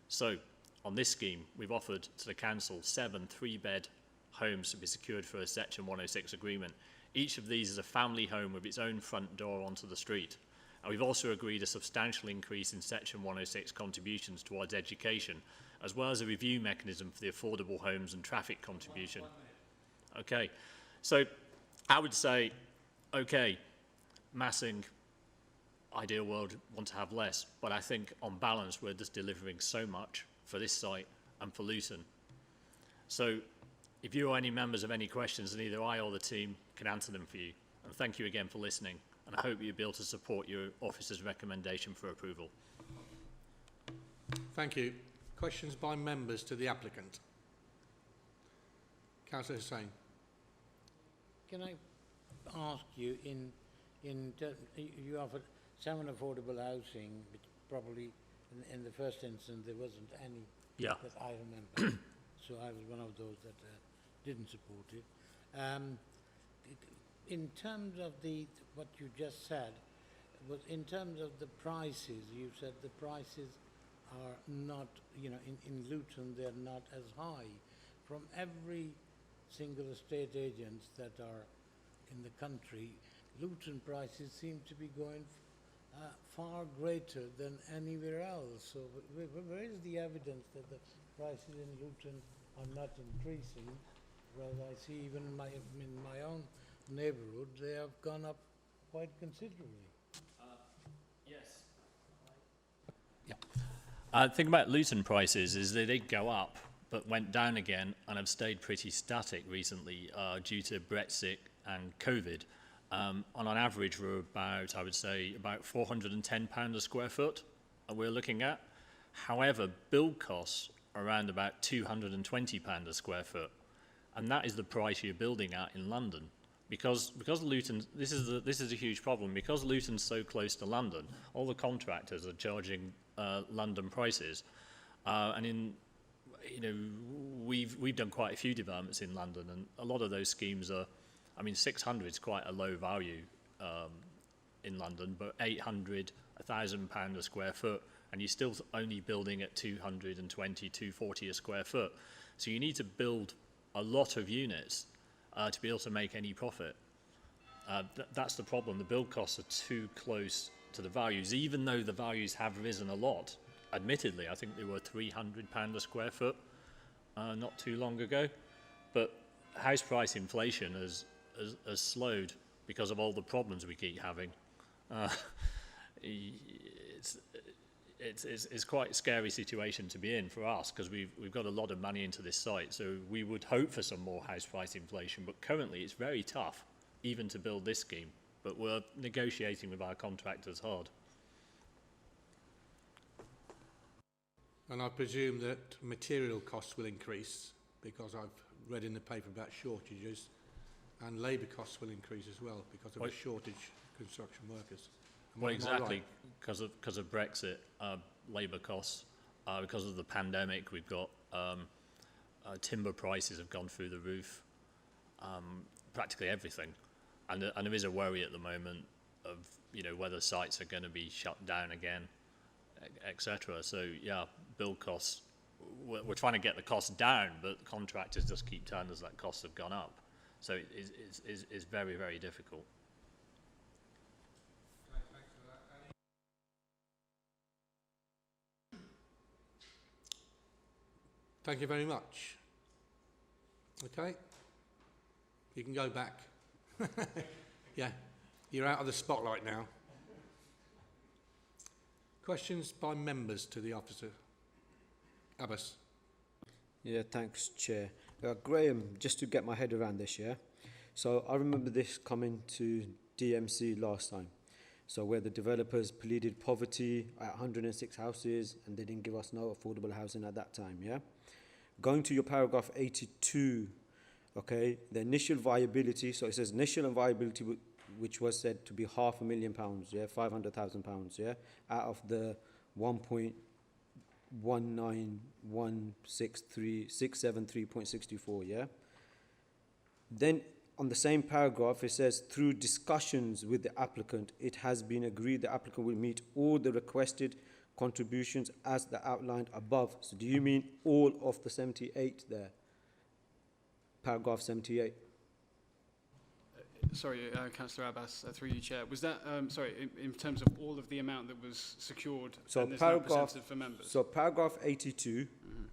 So on this scheme, we've offered to the council 7 3-bed homes to be secured for a Section 106 agreement. Each of these is a family home with its own front door onto the street. And we've also agreed a substantial increase in Section 106 contributions towards education, as well as a review mechanism for the affordable homes and traffic contribution. Okay, so I would say, okay, massing, ideal world, want to have less, but I think on balance we're just delivering so much for this site and for Luton. So if you or any members have any questions, then either I or the team can answer them for you. And thank you again for listening, and I hope you'll be able to support your officer's recommendation for approval. Thank you. Questions by members to the applicant? Councillor Hussain. Can I ask you, you offered 7 affordable housing, which probably in the first instance there wasn't any that I remember, so I was one of those that didn't support it. In terms of what you just said, was in terms of the prices, you said the prices are not, in Luton they're not as high. From every single estate agents that are in the country, Luton prices seem to be going far greater than anywhere else. So where is the evidence that the prices in Luton are not increasing? Whereas I see even in my own neighbourhood, they have gone up quite considerably. Yes. Yeah. The thing about Luton prices is they did go up, but went down again and have stayed pretty static recently due to Brexit and COVID. On average, we're about, I would say, about £410 a square foot we're looking at. However, build costs are around about £220 a square foot. And that is the price you're building at in London. Because Luton, this is a huge problem. Because Luton's so close to London, all the contractors are charging London prices. And we've done quite a few developments in London, and a lot of those schemes are, 600 is quite a low value in London, but 800, £1,000 a square foot, and you're still only building at 220, 240 a square foot. So you need to build a lot of units to be able to make any profit. That's the problem. The build costs are too close to the values, even though the values have risen a lot. Admittedly, I think they were £300 a square foot not too long ago, but house price inflation has slowed because of all the problems we keep having. It's quite a scary situation to be in for us, because we've got a lot of money into this site, so we would hope for some more house price inflation, but currently it's very tough even to build this scheme, but we're negotiating with our contractors hard. And I presume that material costs will increase, because I've read in the paper about shortages, and labour costs will increase as well because of a shortage of construction workers. Well, exactly, because of Brexit, labour costs, because of the pandemic, we've got timber prices have gone through the roof, practically everything, and there is a worry at the moment of, you know, whether sites are going to be shut down again, etc. So yeah, build costs. We're trying to get the costs down, but contractors just keep telling us that costs have gone up. So it's very, very difficult. Thank you very much. Okay, you can go back. Yeah, you're out of the spotlight now. Questions by members to the officer? Abbas. Yeah, thanks, Chair. Graham, just to get my head around this, yeah? So I remember this coming to DMC last time. So where the developers pleaded poverty at 106 houses and they didn't give us no affordable housing at that time, yeah? Going to your paragraph 82, okay, the initial viability, so it says initial viability, which was said to be £500,000, yeah, £500,000, yeah, out of the 1.19163,673.64, yeah. Then on the same paragraph, it says, through discussions with the applicant, it has been agreed the applicant will meet all the requested contributions as the outlined above. So do you mean all of the 78 there? Paragraph 78. Sorry, Councillor Abbas, through you, Chair. Was that, in terms of all of the amount that was secured so and is now presented for members? So paragraph 82,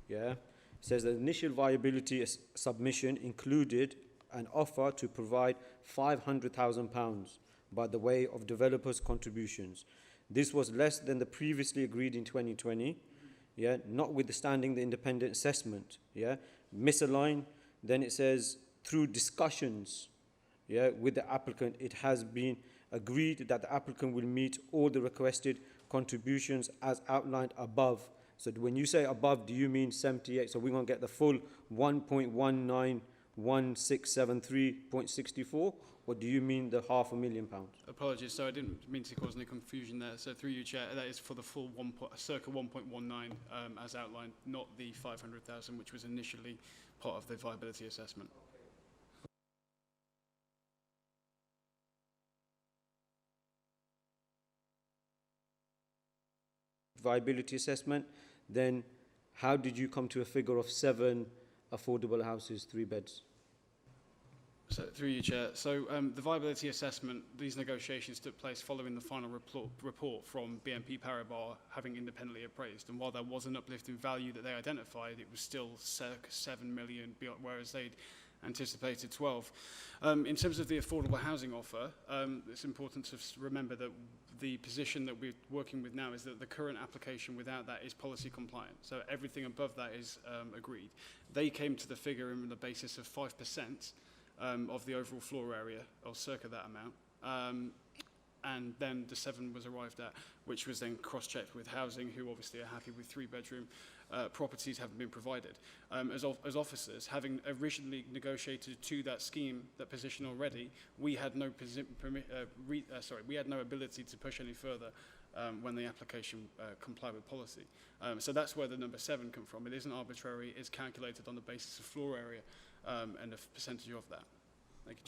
yeah, says the initial viability submission included an offer to provide £500,000 by the way of developers' contributions. This was less than the previously agreed in 2020, yeah, notwithstanding the independent assessment, yeah. Misaligned, then it says, through discussions, yeah, with the applicant, it has been agreed that the applicant will meet all the requested contributions as outlined above. So when you say above, do you mean 78? So we're going to get the full 1.191673.64, or do you mean the £500,000? Apologies, so I didn't mean to cause any confusion there. So through you, Chair, that is for the full circa 1.19 as outlined, not the 500,000, which was initially part of the viability assessment. Viability assessment, then how did you come to a figure of 7 affordable houses, 3 beds? So through you, Chair. So the viability assessment, these negotiations took place following the final report from BNP Paribas having independently appraised. And while there was an uplift in value that they identified, it was still circa 7 million, whereas they'd anticipated 12. In terms of the affordable housing offer, it's important to remember that the position that we're working with now is that the current application without that is policy compliant. So everything above that is agreed. They came to the figure on the basis of 5% of the overall floor area, or circa that amount. And then the 7 was arrived at, which was then cross-checked with housing, who obviously are happy with 3-bedroom properties haven't been provided. As officers, having originally negotiated to that scheme, that position already, we had no we had no ability to push any further when the application complied with policy. So that's where the number 7 come from. It isn't arbitrary. It's calculated on the basis of floor area and a percentage of that. Thank you.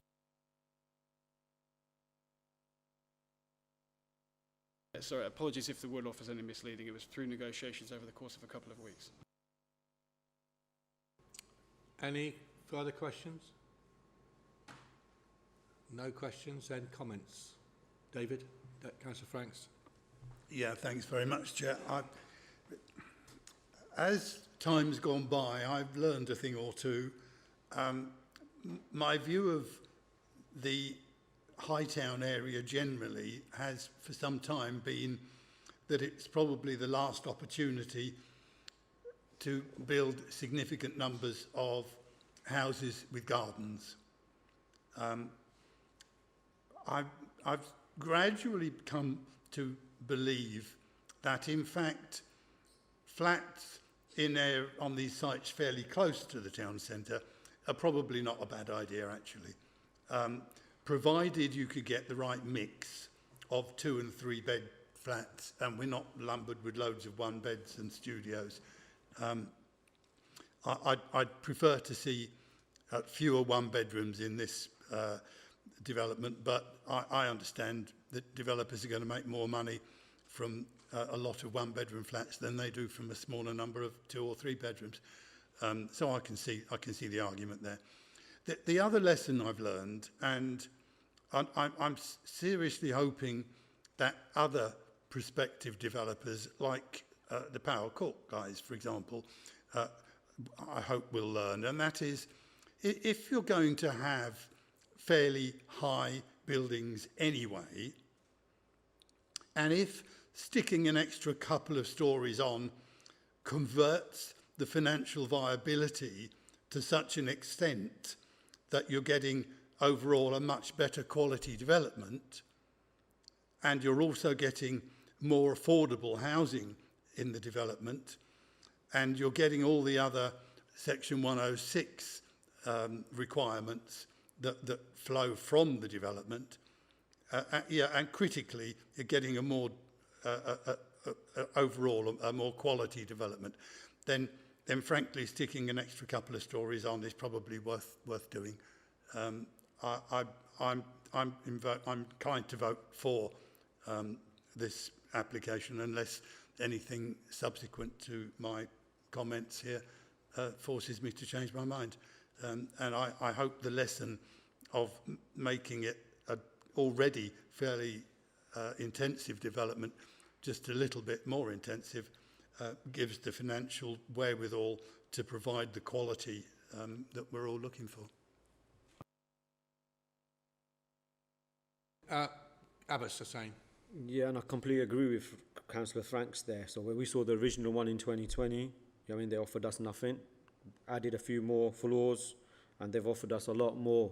Sorry, apologies if the word offer is any misleading. It was through negotiations over the course of a couple of weeks. Any further questions? No questions, then comments. David, Councillor Franks. Yeah, thanks very much, Chair. As time's gone by, I've learned a thing or two. My view of the Hightown area generally has for some time been that it's probably the last opportunity to build significant numbers of houses with gardens. I've gradually come to believe that, in fact, flats on these sites fairly close to the town centre are probably not a bad idea, actually, provided you could get the right mix of 2 and 3 bed flats, and we're not lumbered with loads of 1 beds and studios. I'd prefer to see fewer 1 bedrooms in this development, but I understand that developers are going to make more money from a lot of 1 bedroom flats than they do from a smaller number of 2 or 3 bedrooms. So I can see the argument there. The other lesson I've learned, and I'm seriously hoping that other prospective developers, like the Power Court guys, for example, I hope will learn, and that is, if you're going to have fairly high buildings anyway, and if sticking an extra couple of stories on converts the financial viability to such an extent that you're getting overall a much better quality development, and you're also getting more affordable housing in the development, and you're getting all the other Section 106 requirements that flow from the development, and critically, you're getting a more overall a more quality development, then frankly sticking an extra couple of stories on is probably worth doing. I'm inclined to vote for this application unless anything subsequent to my comments here forces me to change my mind. And I hope the lesson of making it a already fairly intensive development just a little bit more intensive gives the financial wherewithal to provide the quality that we're all looking for. Abbas, the same. Yeah, and I completely agree with Councillor Franks there. So when we saw the original one in 2020, I mean, they offered us nothing, added a few more floors, and they've offered us a lot more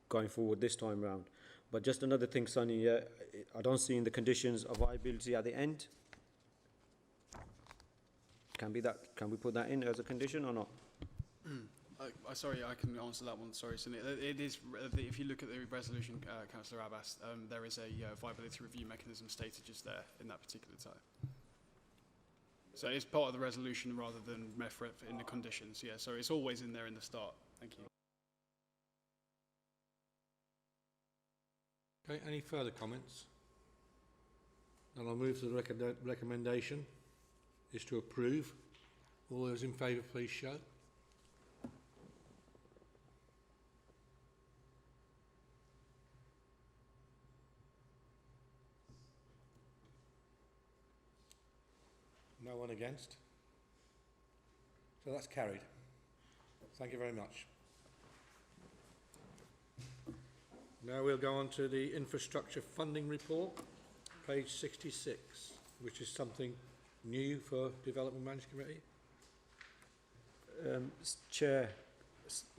going forward this time round. But just another thing, Sonny, yeah, I don't see in the conditions of viability at the end. Can we put that in as a condition or not? Sorry, I can answer that one. Sorry, Sunil. It is, if you look at the resolution, Councillor Abbas, there is a viability review mechanism stated just there in that particular type. So it's part of the resolution rather than in the conditions. Yeah, so it's always in there in the start. Thank you. Okay, any further comments? Then I'll move to the recommendation is to approve. All those in favour, please show. No one against? So that's carried. Thank you very much. Now we'll go on to the infrastructure funding report, page 66, which is something new for Development Management Committee. Chair,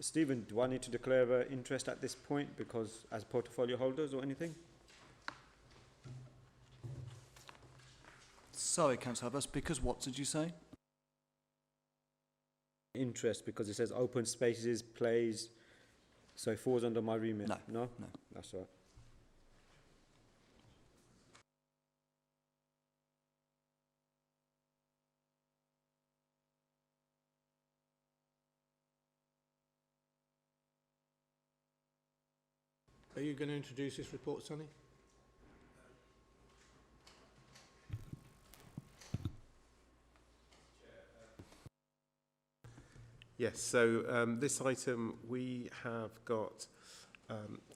Stephen, do I need to declare interest at this point because as portfolio holders or anything? Sorry, Councillor Abbas, because what did you say? Interest because it says open spaces, plays, so it falls under my remit. No. No? No. That's all right. Are you going to introduce this report, Sonny? Yes, so this item we have got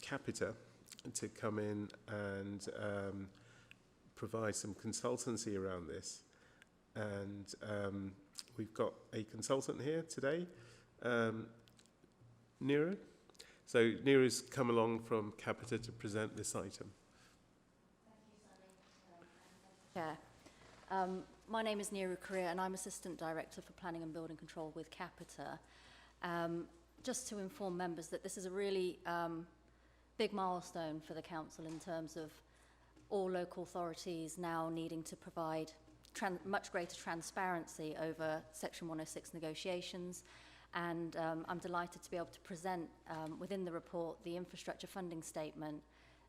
Capita to come in and provide some consultancy around this. And we've got a consultant here today, Neera. So Neera's come along from Capita to present this item. Chair. My name is Neera Korea and I'm Assistant Director for Planning and Building Control with Capita. Just to inform members that this is a really big milestone for the Council in terms of all local authorities now needing to provide much greater transparency over Section 106 negotiations. And I'm delighted to be able to present within the report the infrastructure funding statement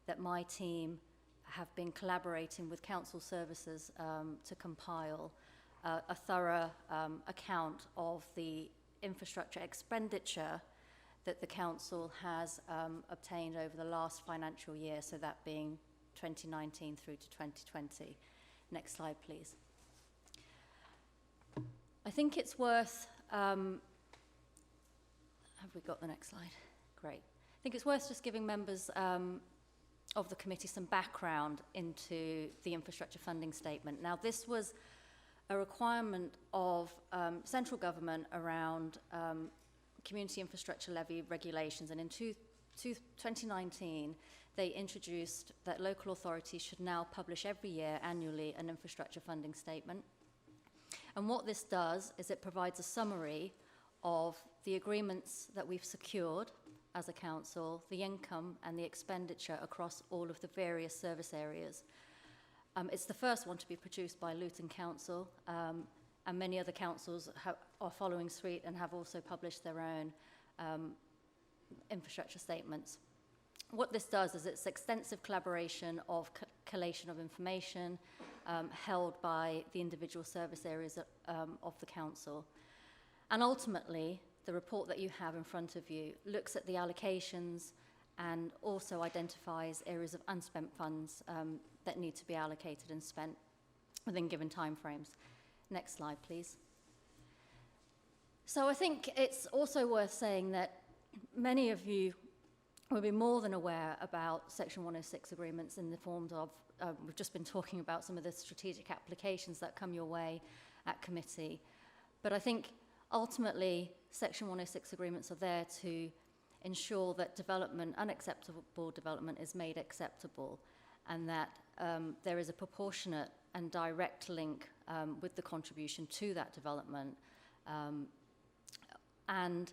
that my team have been collaborating with council services to compile a thorough account of the infrastructure expenditure that the council has obtained over the last financial year, so that being 2019 through to 2020. Next slide, please. I think it's worth, have we got the next slide? Great. I think it's worth just giving members of the committee some background into the infrastructure funding statement. Now, this was a requirement of central government around community infrastructure levy regulations, and in 2019 they introduced that local authorities should now publish every year annually an infrastructure funding statement. And what this does is it provides a summary of the agreements that we've secured as a council, the income and the expenditure across all of the various service areas. It's the first one to be produced by Luton Council, and many other councils are following suit and have also published their own infrastructure statements. What this does is it's extensive collaboration of collation of information held by the individual service areas of the council. And ultimately, the report that you have in front of you looks at the allocations and also identifies areas of unspent funds that need to be allocated and spent within given timeframes. Next slide, please. So I think it's also worth saying that many of you will be more than aware about Section 106 agreements in the forms of, we've just been talking about some of the strategic applications that come your way at committee. But I think ultimately, Section 106 agreements are there to ensure that development, unacceptable development, is made acceptable, and that there is a proportionate and direct link with the contribution to that development. And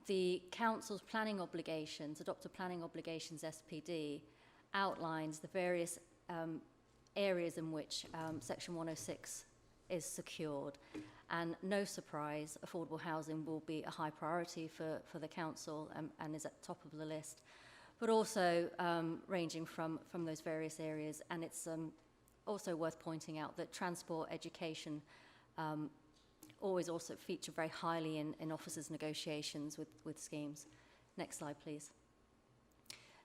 the Council's planning obligations, Adopted Planning Obligations SPD, outlines the various areas in which Section 106 is secured. And no surprise, affordable housing will be a high priority for the Council and is at the top of the list, but also ranging from those various areas. And it's also worth pointing out that transport, education always also feature very highly in officers' negotiations with schemes. Next slide, please.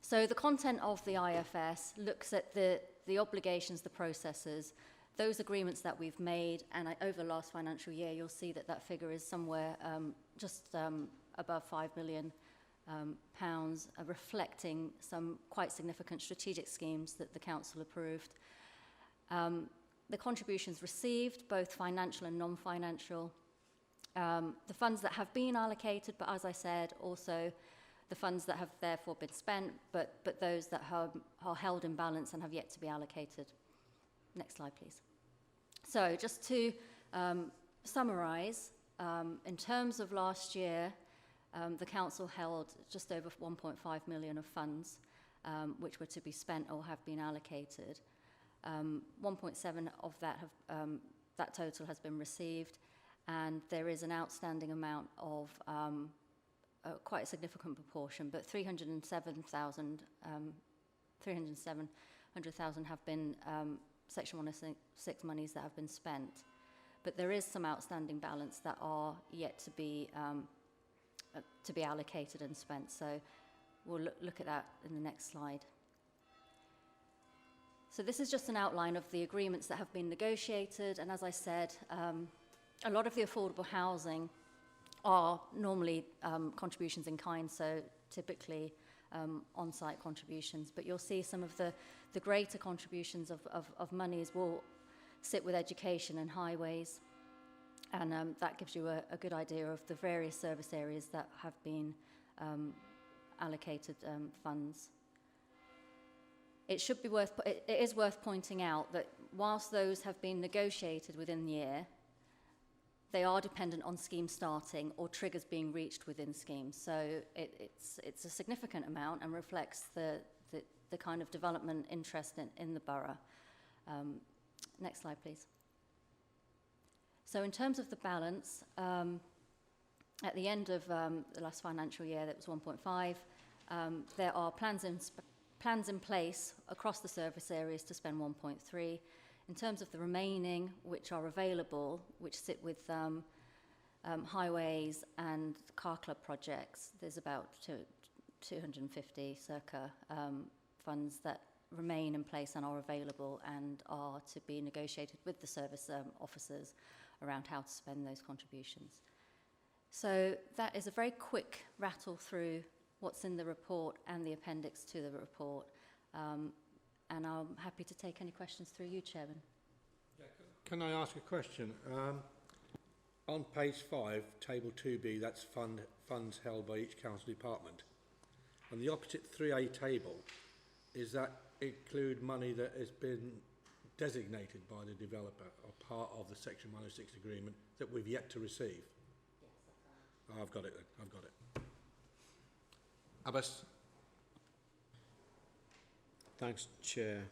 So the content of the IFS looks at the obligations, the processes, those agreements that we've made, and over the last financial year, you'll see that that figure is somewhere just above £5 million, reflecting some quite significant strategic schemes that the Council approved. The contributions received, both financial and non-financial, the funds that have been allocated, but as I said, also the funds that have therefore been spent, but those that are held in balance and have yet to be allocated. Next slide, please. So just to summarise, in terms of last year, the Council held just over 1.5 million of funds, which were to be spent or have been allocated. 1.7 of that that total has been received, and there is an outstanding amount of quite a significant proportion, but 307,000 have been Section 106 monies that have been spent. But there is some outstanding balance that are yet to be allocated and spent. So we'll look at that in the next slide. So this is just an outline of the agreements that have been negotiated. And as I said, a lot of the affordable housing are normally contributions in kind. So typically on-site contributions. But you'll see some of the greater contributions of monies will sit with education and highways. And that gives you a good idea of the various service areas that have been allocated funds. It is worth pointing out that whilst those have been negotiated within the year, they are dependent on schemes starting or triggers being reached within schemes. So it's a significant amount and reflects the kind of development interest in the borough. Next slide, please. So in terms of the balance, at the end of the last financial year, that was 1.5. There are plans in place across the service areas to spend 1.3. In terms of the remaining, which are available, which sit with highways and car club projects, there's about 250 circa funds that remain in place and are available and are to be negotiated with the service officers around how to spend those contributions. So that is a very quick rattle through what's in the report and the appendix to the report. And I'm happy to take any questions through you, Chairman. Yeah, can I ask a question? On page 5, table 2B, that's funds held by each council department. And the opposite 3A table, is that include money that has been designated by the developer or part of the Section 106 agreement that we've yet to receive? Yes, I've got it then, I've got it. Abbas? Thanks, Chair.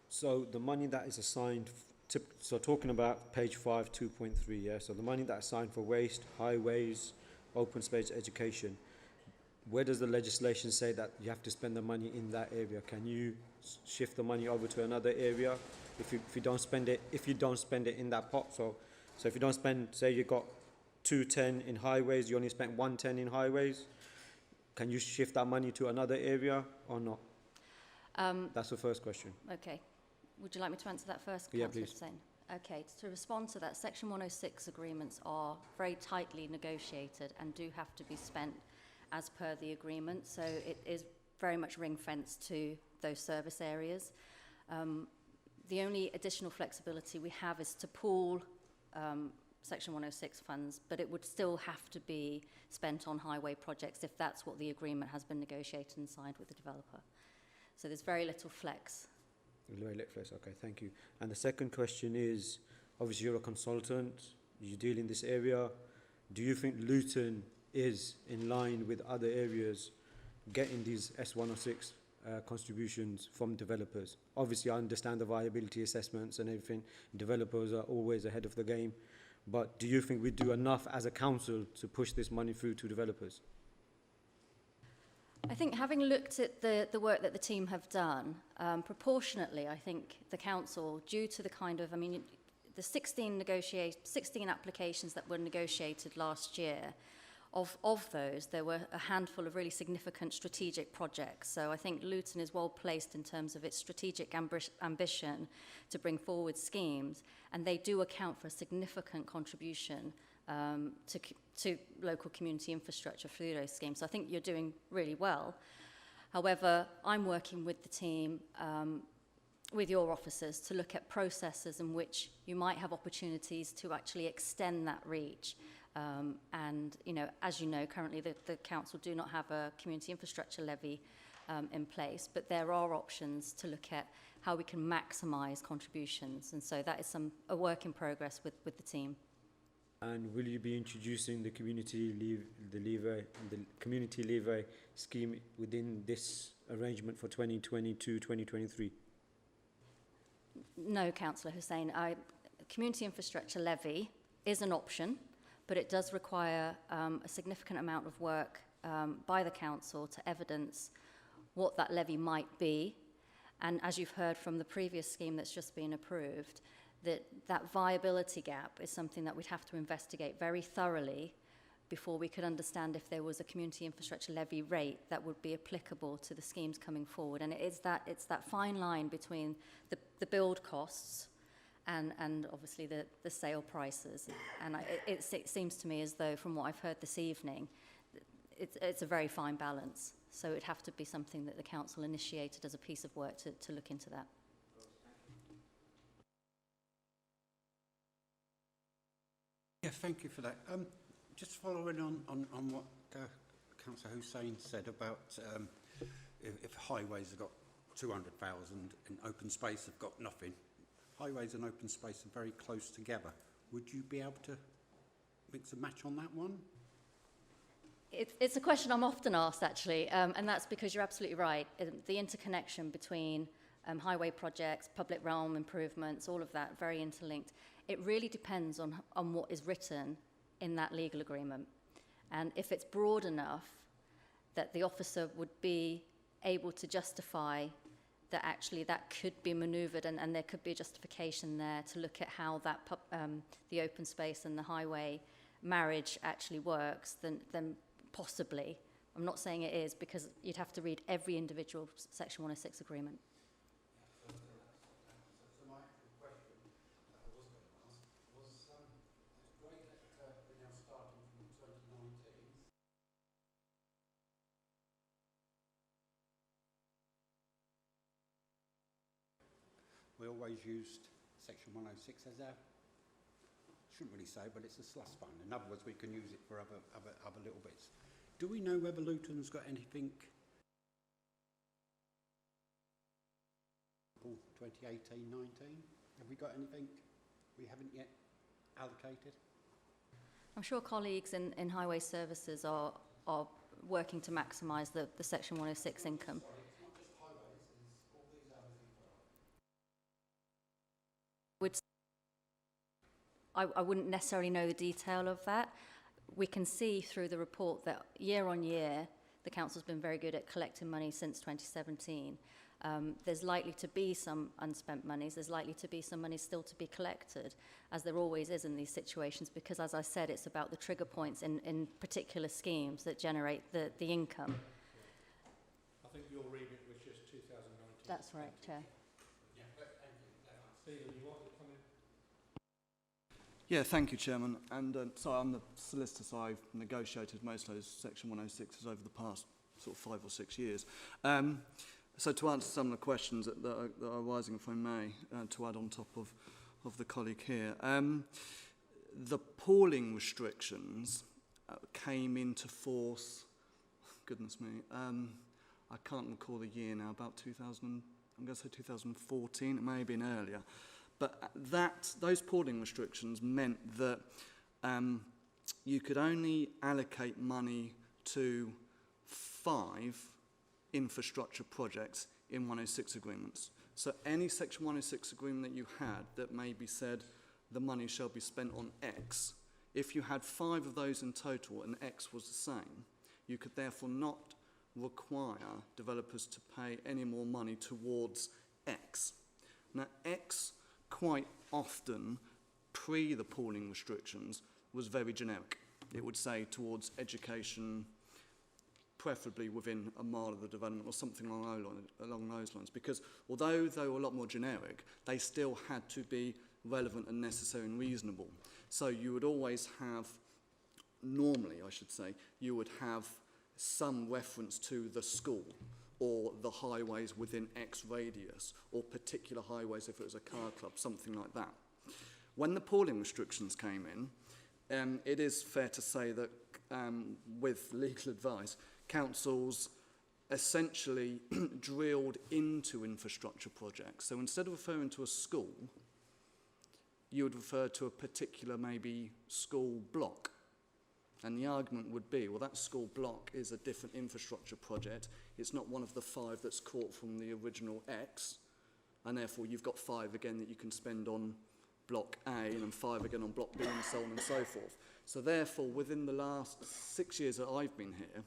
So the money that is assigned, so talking about page 5, 2.3, yeah, so the money that is assigned for waste, highways, open space, education, where does the legislation say that you have to spend the money in that area? Can you shift the money over to another area if you don't spend it in that pot? So if you don't spend, say you got 210 in highways, you only spent 110 in highways, can you shift that money to another area or not? That's the first question. Okay. Would you like me to answer that first, Yeah, Councillor please. Hussain? Okay, to respond to that, Section 106 agreements are very tightly negotiated and do have to be spent as per the agreement, so it is very much ring-fenced to those service areas. The only additional flexibility we have is to pool Section 106 funds, but it would still have to be spent on highway projects if that's what the agreement has been negotiated and signed with the developer. So there's very little flex. Very little flex, okay, thank you. And the second question is, obviously you're a consultant, you deal in this area. Do you think Luton is in line with other areas getting these S106 contributions from developers? Obviously, I understand the viability assessments and everything. Developers are always ahead of the game. But do you think we do enough as a council to push this money through to developers? I think having looked at the work that the team have done, proportionately, I think the council, due to the kind of, the 16 applications that were negotiated last year, of those, there were a handful of really significant strategic projects. So I think Luton is well placed in terms of its strategic ambition to bring forward schemes, and they do account for a significant contribution to local community infrastructure through those schemes. So I think you're doing really well. However, I'm working with the team, with your officers, to look at processes in which you might have opportunities to actually extend that reach. And, as you know, currently the council do not have a community infrastructure levy in place, but there are options to look at how we can maximise contributions. And so that is a work in progress with the team. And will you be introducing the community levy scheme within this arrangement for 2022-2023? No, Councillor Hussain. Community infrastructure levy is an option, but it does require a significant amount of work by the council to evidence what that levy might be. And as you've heard from the previous scheme that's just been approved, that viability gap is something that we'd have to investigate very thoroughly before we could understand if there was a community infrastructure levy rate that would be applicable to the schemes coming forward. And it's that fine line between the build costs and obviously the sale prices. And it seems to me as though, from what I've heard this evening, it's a very fine balance. So it'd have to be something that the council initiated as a piece of work to look into that. Yeah, thank you for that. Just following on what Councillor Hussain said about if highways have got 200,000 and open space have got nothing, highways and open space are very close together. Would you be able to mix and match on that one? It's a question I'm often asked, actually, and that's because you're absolutely right. The interconnection between highway projects, public realm improvements, all of that, very interlinked. It really depends on what is written in that legal agreement. And if it's broad enough that the officer would be able to justify that actually that could be manoeuvred and there could be a justification there to look at how that the open space and the highway marriage actually works, then possibly. I'm not saying it is, because you'd have to read every individual Section 106 agreement. So my actual question that I was going to ask was, it's great that we're now starting from 2019. We always used Section 106 as our, shouldn't really say, but it's a slush fund. In other words, we can use it for other little bits. Do we know whether Luton's got anything 2018-19? Have we got anything we haven't yet allocated? I'm sure colleagues in highway services are working to maximise the Section 106 income. Sorry, it's not just highways, it's all these others as well. I wouldn't necessarily know the detail of that. We can see through the report that year on year, the council's been very good at collecting money since 2017. There's likely to be some unspent monies. There's likely to be some money still to be collected, as there always is in these situations, because, as I said, it's about the trigger points in particular schemes that generate the income. I think your remit was just 2019. That's right, Chair. Yeah, thank you. Stephen, you want to come in? Yeah, thank you, Chairman. And so I'm the solicitor, so I've negotiated most of those Section 106s over the past sort of 5 or 6 years. So to answer some of the questions that are arising, if I may, to add on top of the colleague here, the pooling restrictions came into force, goodness me, I can't recall the year now, about 2000, I'm going to say 2014, it may have been earlier. But those pooling restrictions meant that you could only allocate money to 5 infrastructure projects in 106 agreements. So any Section 106 agreement that you had that maybe said the money shall be spent on X, if you had 5 of those in total and X was the same, you could therefore not require developers to pay any more money towards X. Now, X quite often, pre the pooling restrictions, was very generic. It would say towards education, preferably within a mile of the development or something along those lines, because although they were a lot more generic, they still had to be relevant and necessary and reasonable. So you would always have, normally I should say, you would have some reference to the school or the highways within X radius, or particular highways if it was a car club, something like that. When the pooling restrictions came in, it is fair to say that with legal advice, councils essentially drilled into infrastructure projects. So instead of referring to a school, you would refer to a particular maybe school block. And the argument would be, well, that school block is a different infrastructure project. It's not one of the 5 that's caught from the original X, and therefore you've got 5 again that you can spend on block A, and then 5 again on block B, and so on and so forth. So therefore, within the last 6 years that I've been here,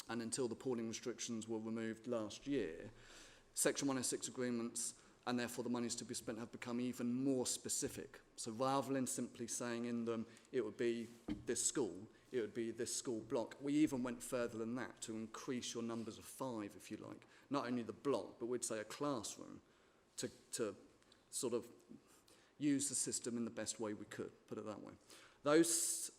and until the pooling restrictions were removed last year, Section 106 agreements, and therefore the monies to be spent, have become even more specific. So rather than simply saying in them, it would be this school, it would be this school block. We even went further than that to increase your numbers of 5, if you like. Not only the block, but we'd say a classroom to sort of use the system in the best way we could, put it that way. Those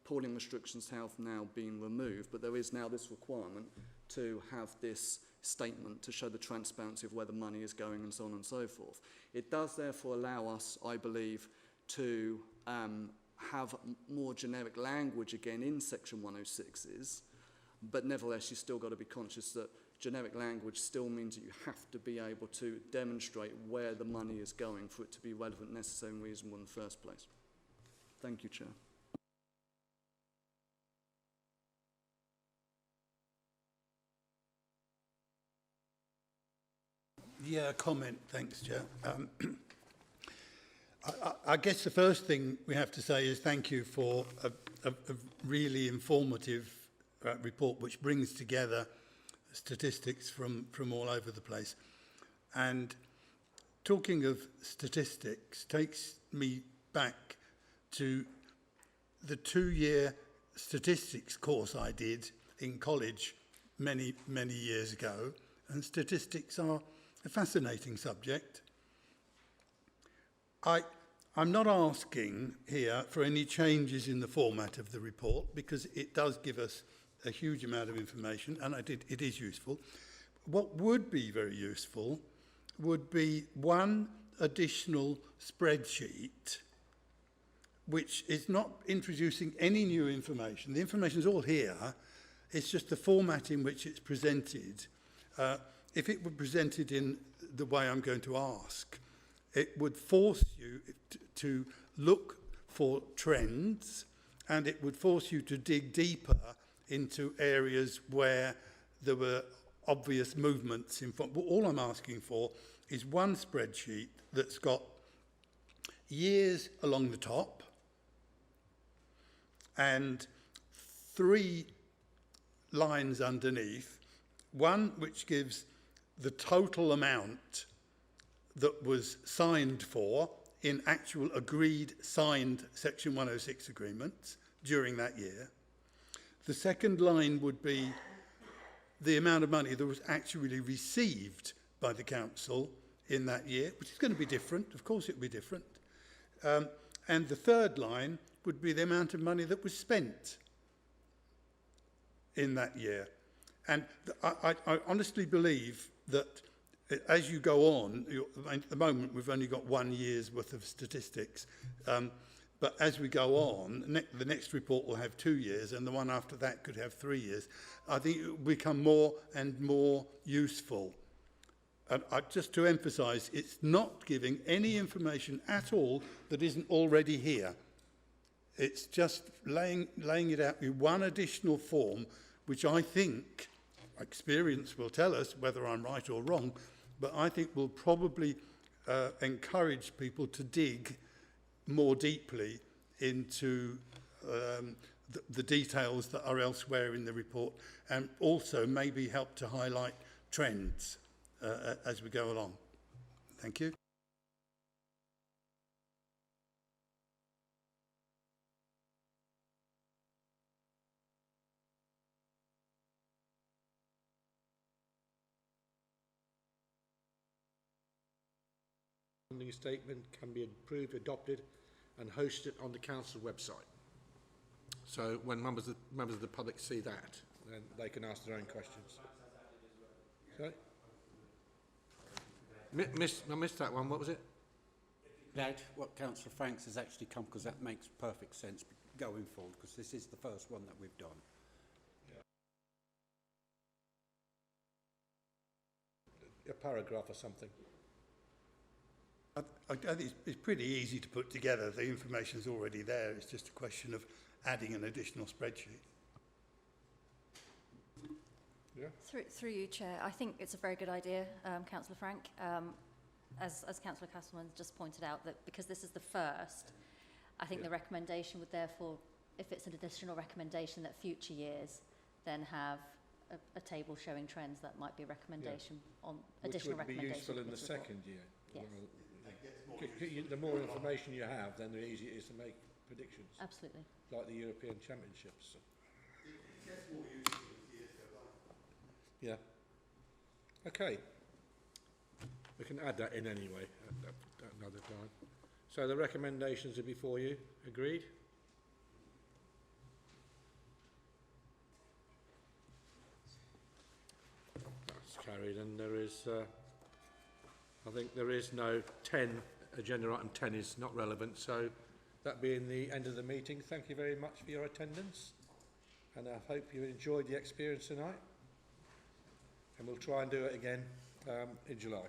pooling restrictions have now been removed, but there is now this requirement to have this statement to show the transparency of where the money is going and so on and so forth. It does therefore allow us, I believe, to have more generic language again in section 106s, but nevertheless you've still got to be conscious that generic language still means that you have to be able to demonstrate where the money is going for it to be relevant, necessary and reasonable in the first place. Thank you, Chair. Yeah, a comment. Thanks, Chair. I guess the first thing we have to say is thank you for a really informative report which brings together statistics from all over the place. And talking of statistics takes me back to the 2-year statistics course I did in college many, many years ago. And statistics are a fascinating subject. I'm not asking here for any changes in the format of the report because it does give us a huge amount of information and it is useful. What would be very useful would be one additional spreadsheet which is not introducing any new information. The information is all here. It's just the format in which it's presented. If it were presented in the way I'm going to ask, it would force you to look for trends and it would force you to dig deeper into areas where there were obvious movements in front. But all I'm asking for is one spreadsheet that's got years along the top and 3 lines underneath, one which gives the total amount that was signed for in actual agreed signed Section 106 agreements during that year. The second line would be the amount of money that was actually received by the council in that year, which is going to be different. Of course it will be different. And the third line would be the amount of money that was spent in that year. And I honestly believe that as you go on, at the moment we've only got 1 year's worth of statistics, but as we go on, the next report will have 2 years and the one after that could have 3 years. I think it will become more and more useful. And just to emphasise, it's not giving any information at all that isn't already here. It's just laying it out with one additional form, which I think experience will tell us whether I'm right or wrong, but I think will probably encourage people to dig more deeply into the details that are elsewhere in the report and also maybe help to highlight trends as we go along. Thank you. The statement can be approved, adopted and hosted on the council website. So when members of the public see that, then they can ask their own questions. Sorry? I missed that one. What was it? That what Councillor Franks has actually come, because that makes perfect sense going forward, because this is the first one that we've done. A paragraph or something. I think it's pretty easy to put together. The information's already there. It's just a question of adding an additional spreadsheet. Yeah. Through you, Chair, I think it's a very good idea, Councillor Frank. As Councillor Castleman just pointed out, that because this is the first, I think the recommendation would therefore, if it's an additional recommendation, that future years then have a table showing trends. That might be a recommendation on additional recommendations. Which would be useful in the second year. Yes. The more information you have, then the easier it is to make predictions. Absolutely. Like the European Championships. It gets more useful as years go by. Yeah. Okay. We can add that in anyway at another time. So the recommendations are before you. Agreed? carried, and there is, I think there is no 10, agenda item 10 is not relevant, so that being the end of the meeting, thank you very much for your attendance, and I hope you enjoyed the experience tonight, and we'll try and do it again in July.